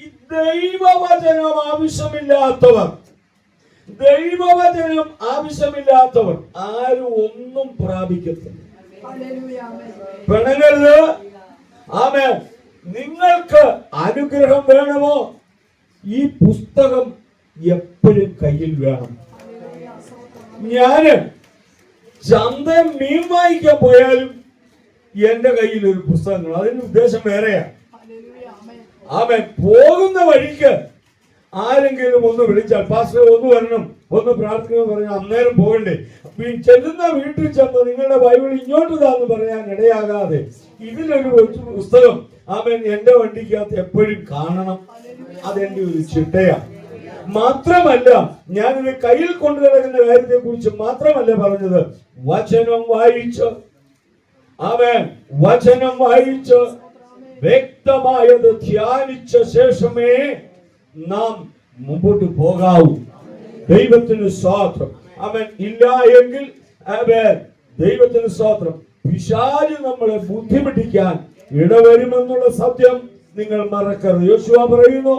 ഈ ദൈവവചനം ആവശ്യമില്ലാത്തവർ ആരും ഒന്നും പ്രാപിക്കത്തില്ല. പിണങ്ങരുത്. ആമേൻ. നിങ്ങൾക്ക് അനുഗ്രഹം വേണമോ? ഈ പുസ്തകം എപ്പോഴും കയ്യിൽ വേണം. ഞാന് ചന്ത മീൻ വാങ്ങിക്കാൻ പോയാലും എന്റെ കയ്യിൽ ഒരു പുസ്തകം, അതിന്റെ ഉദ്ദേശം വേറെയാ. ആമേൻ. പോകുന്ന വഴിക്ക് ആരെങ്കിലും ഒന്ന് വിളിച്ചാൽ, പാസ്റ്റർ ഒന്ന് വരണം, ഒന്ന് പ്രാർത്ഥിക്കണം പറഞ്ഞാൽ അന്നേരം പോകണ്ടേ? ചെല്ലുന്ന വീട്ടിൽ ചെന്ന് നിങ്ങളുടെ ബൈബിൾ ഇങ്ങോട്ട് താന്ന് പറയാൻ ഇടയാകാതെ ഇതിലൊരു പുസ്തകം ആമേൻ എന്റെ വണ്ടിക്കകത്ത് എപ്പോഴും കാണണം. അതെന്റെ ഒരു ചിട്ടയാ. മാത്രമല്ല, ഞാനിത് കയ്യിൽ കൊണ്ടു കിടക്കുന്ന കാര്യത്തെ കുറിച്ച് മാത്രമല്ല പറഞ്ഞത്. വചനം വായിച്ച് വ്യക്തമായത് ധ്യാനിച്ച ശേഷമേ നാം മുമ്പോട്ട് പോകാവൂ. ദൈവത്തിന് സ്തോത്രം. ആമേൻ. ഇല്ല എങ്കിൽ ദൈവത്തിന് സ്തോത്രം, പിശാച് നമ്മളെ ബുദ്ധിമുട്ടിക്കാൻ ഇടവരുമെന്നുള്ള സത്യം നിങ്ങൾ മറക്കരുത്. യോശുവ പറയുന്നു,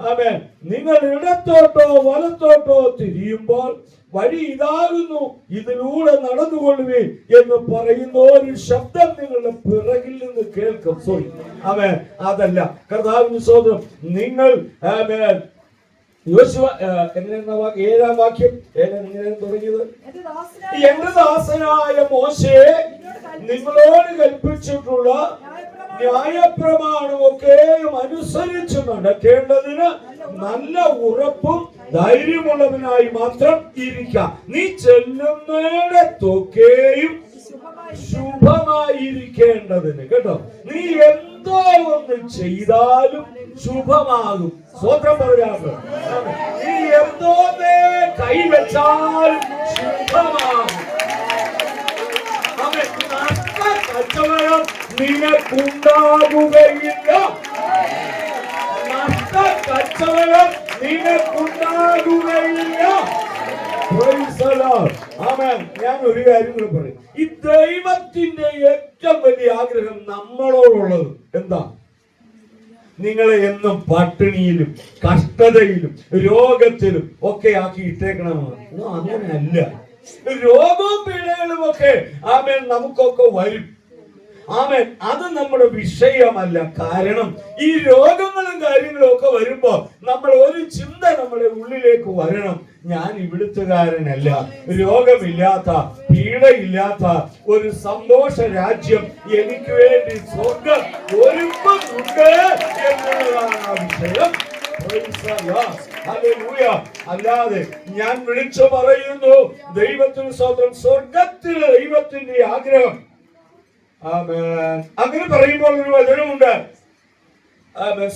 ആമേൻ, നിങ്ങൾ ഇടത്തോട്ടോ വലത്തോട്ടോ തിരിയുമ്പോൾ വഴി ഇതാകുന്നു, ഇതിലൂടെ നടന്നുകൊള്ളുവീൻ എന്ന് പറയുന്ന ഒരു ശബ്ദം നിങ്ങളുടെ പിറകിൽ നിന്ന് കേൾക്കും. ആമേൻ. അതല്ല, കർത്താവിന് സ്തോത്രം. നിങ്ങൾ ആമേൻ യോശുവ 7-ാം വാക്യം എങ്ങനെയാണ് തുടങ്ങിയത്? എന്റെ ദാസനായ മോശെ നിങ്ങളോട് കൽപ്പിച്ചിട്ടുള്ള ന്യായപ്രമാണമൊക്കെയും അനുസരിച്ച് നടക്കേണ്ടതിന് നല്ല ഉറപ്പും ധൈര്യമുള്ളവനായി മാത്രം ഇരിക്കാം. നീ ചെല്ലുന്നിടത്തൊക്കെയും ശുഭമായിരിക്കേണ്ടതിന്. കേട്ടോ, നീ എന്തോ ഒന്ന് ചെയ്താലും ശുഭമാകും. സ്വന്തം പറയാമോ? നീ എന്തോന്നേ കൈവച്ചാലും ശുഭമാകും. കച്ചവടം നിനക്കുണ്ടാകുകയില്ല. കച്ചവടം നിനക്കുണ്ടാകുകയില്ല. ഞാൻ ഒരു കാര്യം കൂടെ പറയും. ഈ ദൈവത്തിന്റെ ഏറ്റവും വലിയ ആഗ്രഹം നമ്മളോടുള്ളത് എന്താ? നിങ്ങളെ എന്നും പട്ടിണിയിലും കഷ്ടതയിലും രോഗത്തിലും ഒക്കെ ആക്കി ഇട്ടേക്കണമെന്ന്. അങ്ങനെയല്ല. രോഗവും പീഡകളും ഒക്കെ നമുക്കൊക്കെ വരും. അത് നമ്മുടെ വിഷയമല്ല. കാരണം ഈ രോഗങ്ങളും കാര്യങ്ങളും ഒക്കെ വരുമ്പോ നമ്മൾ ഒരു ചിന്ത നമ്മുടെ ഉള്ളിലേക്ക് വരണം. ഞാൻ ഇവിടുത്തുകാരനല്ല. രോഗമില്ലാത്ത പീഡയില്ലാത്ത ഒരു സന്തോഷ രാജ്യം എനിക്ക് വേണ്ടി സ്വർഗ്ഗം ഒരുക്കുന്നുണ്ട് എന്നുള്ളതാണ് ആ വിഷയം. അല്ലാതെ ഞാൻ വിളിച്ചു പറയുന്നു ദൈവത്തിന് സ്വന്തം സ്വർഗത്തിലെ ദൈവത്തിന്റെ ആഗ്രഹം. അങ്ങനെ പറയുമ്പോൾ ഒരു വചനമുണ്ട്.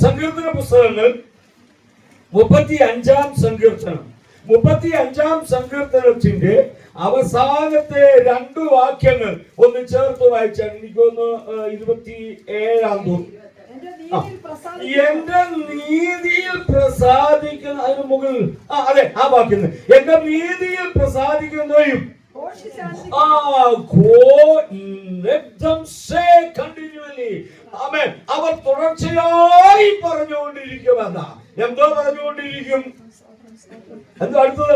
സങ്കീർത്തന പുസ്തകങ്ങൾ 35-ാം സങ്കീർത്തനം. 35-ാം സങ്കീർത്തനത്തിന്റെ അവസാനത്തെ 2 വാക്യങ്ങൾ ഒന്ന് ചേർത്ത് വായിച്ചാൽ എനിക്കൊന്ന് 27-ാം തോന്നുന്നു. എന്റെ നീതിയിൽ പ്രസാദിക്കുന്ന, അതിന് മുകളിൽ അതെ ആ വാക്യം, എന്റെ നീതിയിൽ പ്രസാദിക്കുന്നവയും അവർ തുടർച്ചയായി പറഞ്ഞുകൊണ്ടിരിക്കും. എന്തോ പറഞ്ഞുകൊണ്ടിരിക്കും? എന്തോ അടുത്തത്?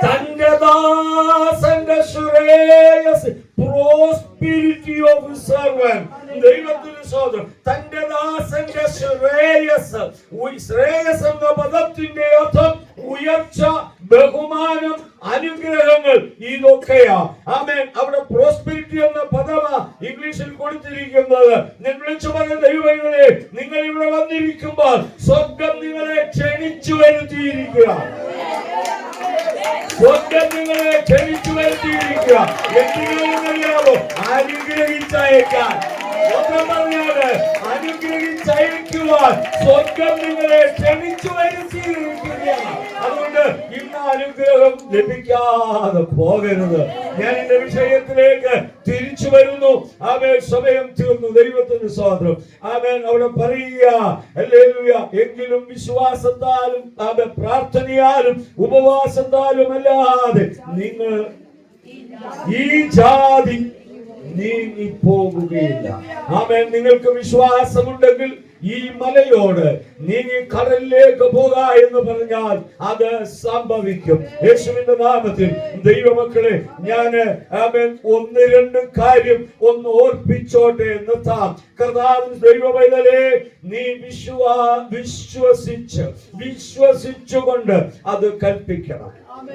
തന്റെ ദാസന്റെ ശ്രേയസ്, പ്രോസ്പിരിറ്റി ഓഫ് സെർവന്റ്. ദൈവത്തിന് സ്വന്തം തന്റെ ദാസന്റെ ശ്രേയസ്. ശ്രേയസ് എന്ന പദത്തിന്റെ അർത്ഥം ഉയർച്ച, ബഹുമാനം, അനുഗ്രഹങ്ങൾ, ഇതൊക്കെയാ. അവിടെ പ്രോസ്പെരിറ്റി എന്ന പദമാ ഇംഗ്ലീഷിൽ കൊടുത്തിരിക്കുന്നത്. ഞാൻ വിളിച്ചു പറഞ്ഞ ദൈവങ്ങളെ, നിങ്ങൾ ഇവിടെ വന്നിരിക്കുമ്പോൾ സ്വർഗം നിങ്ങളെ ക്ഷണിച്ചു വരുത്തിയിരിക്കുക. സ്വർഗം നിങ്ങളെ ക്ഷണിച്ചു വരുത്തിയിരിക്കുക. എന്തിനാണെന്നറിയാമോ? അനുഗ്രഹിച്ചയക്കാൻ. പറഞ്ഞാല് അനുഗ്രഹിച്ചയക്കുവാൻ സ്വർഗം നിങ്ങളെ ക്ഷണിച്ചു വരുത്തിയിരിക്കുകയാണ്. അതുകൊണ്ട് ഇന്ന് അനുഗ്രഹം ലഭിക്കാതെ പോകരുത്. ഞാൻ എന്റെ വിഷയത്തിലേക്ക് തിരിച്ചു വരുന്നു. സമയം തീർന്നു. ദൈവത്തിന് സ്വാതന്ത്ര്യം. അവിടെ പറയുക, ഹല്ലേലൂയ. എങ്കിലും വിശ്വാസത്താലും പ്രാർത്ഥനയാലും ഉപവാസത്താലും അല്ലാതെ നിങ്ങൾ ഈ ജാതി നീങ്ങിപ്പോകുകയില്ല. നിങ്ങൾക്ക് വിശ്വാസമുണ്ടെങ്കിൽ ഈ മലയോട് നീങ്ങി കടലിലേക്ക് പോക എന്ന് പറഞ്ഞാൽ അത് സംഭവിക്കും. യേശുവിന്റെ നാമത്തിൽ ദൈവമക്കളെ, ഞാൻ 1-2 കാര്യം ഒന്ന് ഓർപ്പിച്ചോട്ടെ നിർത്താം. കർത്താവിൻ ദൈവമൈതലേ, നീ വിശ്വസിച്ചുകൊണ്ട് അത് കൽപ്പിക്കണം.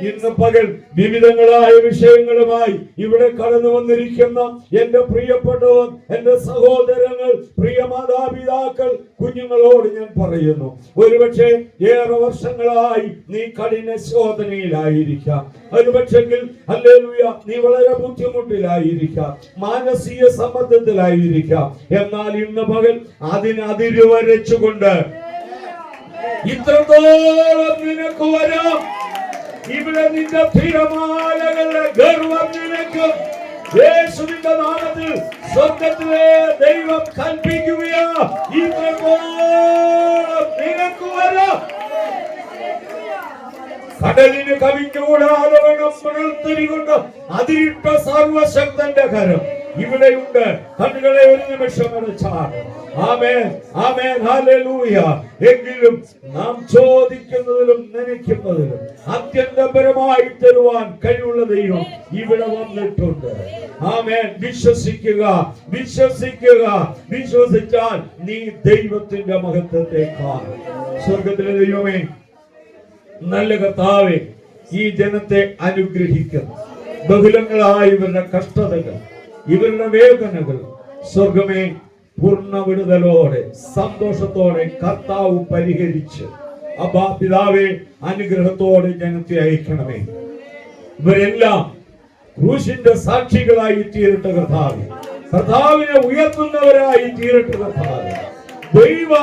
ഇന്ന് പകൽ വിവിധങ്ങളായ വിഷയങ്ങളുമായി ഇവിടെ കടന്നു വന്നിരിക്കുന്ന എന്റെ പ്രിയപ്പെട്ടവർ, എന്റെ സഹോദരങ്ങൾ, പ്രിയ മാതാപിതാക്കൾ, കുഞ്ഞുങ്ങളോട് ഞാൻ പറയുന്നു, ഒരുപക്ഷെ ഏറെ വർഷങ്ങളായി നീ കഠിന ശോധനയിലായിരിക്കാം. ഒരുപക്ഷെങ്കിൽ ഹല്ലേലൂയ നീ വളരെ ബുദ്ധിമുട്ടിലായിരിക്കാം, മാനസിക സമ്മർദ്ദത്തിലായിരിക്കാം. എന്നാൽ ഇന്ന് പകൽ അതിര് വരച്ചുകൊണ്ട് ഇത്രത്തോളം നിനക്ക് വരാം. ഇവിടെ നിന്റെ തിരമാലകളുടെ ഗർവം നിനക്ക് യേശുവിന്റെ നാമത്തിൽ സ്വർഗ്ഗത്തിലെ ദൈവം കൽപ്പിക്കുകയാ. ഇത്രത്തോളം നിനക്ക് വരാം. കടലിന് കവിഞ്ഞുകൂടാതെ വേണം പുനർത്തിരികൊണ്ട് അതിരിട്ട സർവശക്തന്റെ കരം ഇവിടെയുണ്ട്. കണ്ണുകളെ ഒരു നിമിഷം അടച്ചാണ്. ആമേൻ, ആമേൻ, ഹല്ലേലൂയ. എങ്കിലും നാം ചോദിക്കുന്നതിലും നനയ്ക്കുന്നതിലും അത്യന്തപരമായി തരുവാൻ കഴിവുള്ള ദൈവം ഇവിടെ വന്നിട്ടുണ്ട്. ആമേൻ. വിശ്വസിക്കുക, വിശ്വസിക്കുക. വിശ്വസിച്ചാൽ നീ ദൈവത്തിന്റെ മഹത്വത്തെ കാണും. സ്വർഗത്തിലെ ദൈവമേ, നല്ല കർത്താവേ, ഈ ജനത്തെ അനുഗ്രഹിക്കുന്നു. ബഹുലങ്ങളായ ഇവരുടെ കഷ്ടതകൾ, ഇവരുടെ വേദനകൾ സ്വർഗമേ പൂർണ്ണ വിടുതലോടെ സന്തോഷത്തോടെ കർത്താവ് പരിഹരിച്ച് അബ്ബാ പിതാവേ അനുഗ്രഹത്തോടെ ജനത്തെ അയക്കണമേ. ഇവരെല്ലാം ക്രൂശിന്റെ സാക്ഷികളായി തീരട്ടെ കർത്താവേ. കർത്താവിനെ ഉയർത്തുന്നവരായി തീരട്ടെ കർത്താവേ. ദൈവ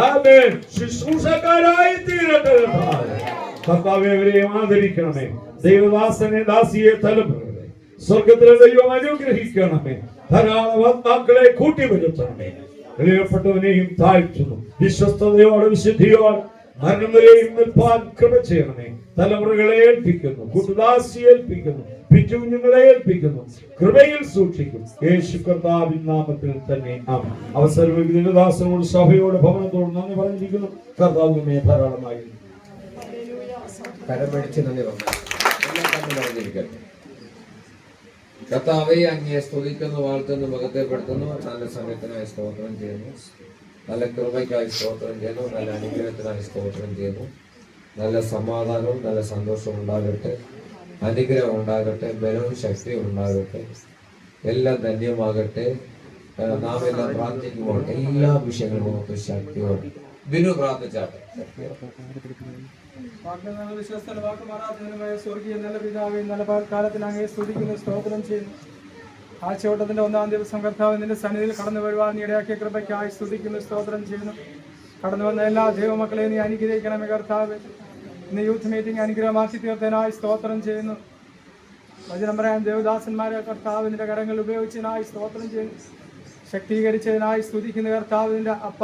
ആമേൻ ശുശ്രൂഷക്കാരായി തീരട്ടെ കർത്താവേ. കർത്താവേ അവരെ ആദരിക്കണമേ. ദൈവദാസനെ ദാസിയെ തലമുറകളെ സ്വർഗത്തിലെ ദൈവം അനുഗ്രഹിക്കണമേ. ധാരാളം ആത്മാക്കളെ കൂട്ടിവരുത്തണമേ. പ്രിയപ്പെട്ടവനെയും താഴ്ത്തുന്നു. വിശ്വസ്തയോടെ വിശുദ്ധിയോടെ മരണം വരെയും നിൽപ്പാൻ കൃപ ചെയ്യണമേ. തലമുറകളെ ഏൽപ്പിക്കുന്നു, കൂട്ടുദാസിയെ ഏൽപ്പിക്കുന്നു, പിച്ചുകുഞ്ഞുങ്ങളെ ഏൽപ്പിക്കുന്നു. കൃപയിൽ സൂക്ഷിക്കും യേശു കർത്താവിൻ നാമത്തിൽ തന്നെ ആമേൻ. അവസരം ദാസനോട് സഭയോട് ഭവനത്തോട് നന്ദി പറഞ്ഞിരിക്കുന്നു. കർത്താവിനെ ധാരാളമായി കരമടിച്ച് നന്ദി പറഞ്ഞിരിക്കട്ടെ. കർത്താവേ അങ്ങയെ സ്തുതിക്കുന്നു, വാഴ്ത്തുന്നു, മഹത്വപ്പെടുത്തുന്നു. നല്ല സമയത്തിനായി സ്തോത്രം ചെയ്യുന്നു. നല്ല കൃപയ്ക്കായി സ്തോത്രം ചെയ്യുന്നു. നല്ല അനുഗ്രഹത്തിനായി സ്തോത്രം ചെയ്യുന്നു. നല്ല സമാധാനവും നല്ല സന്തോഷവും ഉണ്ടാകട്ടെ. അനുഗ്രഹം ഉണ്ടാകട്ടെ. ബലവും ശക്തിയും ഉണ്ടാകട്ടെ. എല്ലാം ധന്യമാകട്ടെ. നാം എല്ലാം പ്രാർത്ഥിക്കുമ്പോൾ എല്ലാ വിഷയങ്ങളും നമുക്ക് ശക്തിയോടെ ബിനു പ്രാർത്ഥിച്ചാട്ടെ. വിശ്വസ്തന വാക്കുമാറാധനമായ സ്വർഗീയ നല്ല പിതാവേ, നല്ല കാലത്തിൽ അങ്ങയെ സ്തുതിക്കുന്നു, സ്തോത്രം ചെയ്യുന്നു. ആഴ്ചവട്ടത്തിന്റെ 1-ാം ദിവസം കർത്താവ് നിന്റെ സന്നിധിയിൽ കടന്നു വരുവാൻ ഇടയാക്കിയ കൃപയ്ക്കായി സ്തുതിക്കുന്നു, സ്തോത്രം ചെയ്യുന്നു. കടന്നു വന്ന എല്ലാ ദൈവമക്കളെയും നീ അനുഗ്രഹിക്കണമേ കർത്താവ്. ഇന്ന് യൂത്ത് മീറ്റിംഗ് അനുഗ്രഹമാക്കി തീർത്തതിനായി സ്തോത്രം ചെയ്യുന്നു. വചനം പറയാൻ ദേവദാസന്മാരെ കർത്താവിന്റെ കരങ്ങൾ ഉപയോഗിച്ചതിനായി സ്തോത്രം ചെയ്യുന്നു. ശക്തീകരിച്ചതിനായി സ്തുതിക്കുന്ന കർത്താവിന്റെ അപ്പ,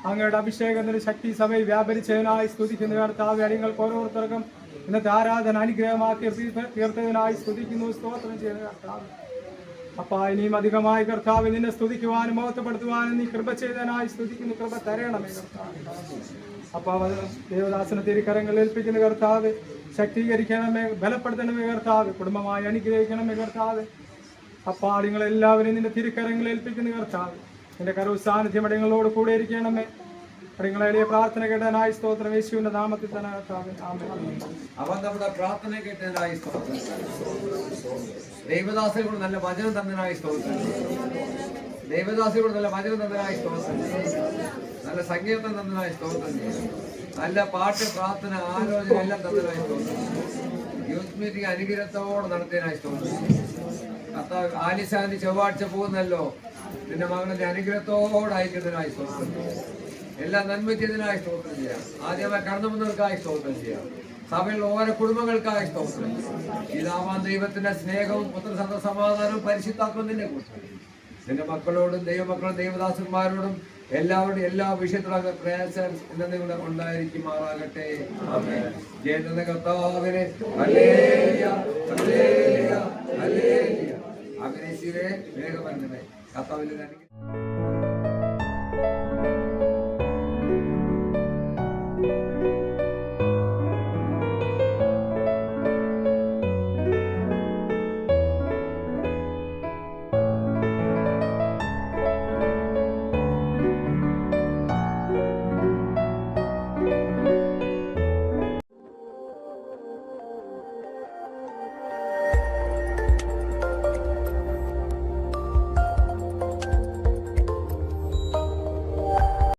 അങ്ങയുടെ അഭിഷേകത്തിന്റെ ശക്തി സഭയിൽ വ്യാപരിച്ചതിനായി സ്തുതിക്കുന്ന കർത്താവ്. അടിങ്ങൾക്ക് ഓരോരുത്തർക്കും ഇന്നത്തെ ആരാധന അനുഗ്രഹമാക്കി തീർത്തതിനായി സ്തുതിക്കുന്നു, സ്തോത്രം ചെയ്യുന്ന കർത്താവ്. അപ്പ ഇനിയും അധികമായി കർത്താവ് നിന്നെ സ്തുതിക്കുവാനും മഹത്വപ്പെടുത്തുവാനും നീ കൃപ ചെയ്തതിനായി സ്തുതിക്കുന്നു. കൃപ തരണമേ കർത്താവ്. അപ്പ ദേവദാസന തിരുക്കരങ്ങളിൽ ഏൽപ്പിക്കുന്ന കർത്താവ്. ശക്തീകരിക്കണമേ, ബലപ്പെടുത്തണമേ കർത്താവ്. കുടുംബമായി അനുഗ്രഹിക്കണമേ കർത്താവ്. അപ്പാടിങ്ങളെല്ലാവരും നിന്റെ തിരുക്കരങ്ങളിൽ ഏൽപ്പിക്കുന്ന കർത്താവ്. നിന്റെ കരവ് സാന്നിധ്യം അടിങ്ങളോട് കൂടെ ഇരിക്കണമേ. അടിങ്ങളെ എളിയ പ്രാർത്ഥന കേട്ടതിനായി സ്തോത്രം. യേശുവിന്റെ നാമത്തിൽ തന്നെ കർത്താവേ, ആമേൻ. അവൻ നമ്മുടെ പ്രാർത്ഥന കേട്ടതിനായി സ്തോത്രം. ദൈവദാസനോട് നല്ല വചനം തന്നതിനായി സ്തോത്രം. ദൈവദാസനോട് നല്ല വചനം തന്നതിനായി സ്തോത്രം. നല്ല സങ്കീർത്തനം തന്നതിനായി സ്തോത്രം. നല്ല പാട്ട്, പ്രാർത്ഥന, ആലോചന എല്ലാം തന്നതിനായി സ്തോത്രം. യൂത്ത് മീറ്റിംഗ് അനുഗ്രഹത്തോടെ നടത്തിയതിനായി സ്തോത്രം. കർത്താവ് ആലിശാന്തി ചൊവ്വാഴ്ച പോകുന്നല്ലോ. നിന്റെ മകളുടെ അനുഗ്രഹത്തോടെ അയക്കുന്നതിനായി സ്തോത്രം. എല്ലാം നന്മ ചെയ്തതിനായി സ്തോത്രം ചെയ്യാം. ആദ്യമായി കടന്നു വന്നവർക്കായി സ്തോത്രം ചെയ്യാം. സഭയിൽ ഓരോ കുടുംബങ്ങൾക്കായി സ്തോത്രം. പിതാവാൻ ദൈവത്തിന്റെ സ്നേഹവും പുത്രസന്ത സമാധാനവും പരിശുദ്ധാത്മത്തിന്റെ കൂട്ടം നിന്റെ മക്കളോടും ദൈവമക്കളും ദൈവദാസന്മാരോടും എല്ലാവരുടെയും എല്ലാ വിഷയത്തിലുള്ള പ്രയാസം നിങ്ങളുടെ ഉണ്ടായിരിക്കുമാറാകട്ടെ. ജയന്റെ കർത്താവിനെ അഭിനയിച്ചേ വേഗം കർത്താവിന്റെ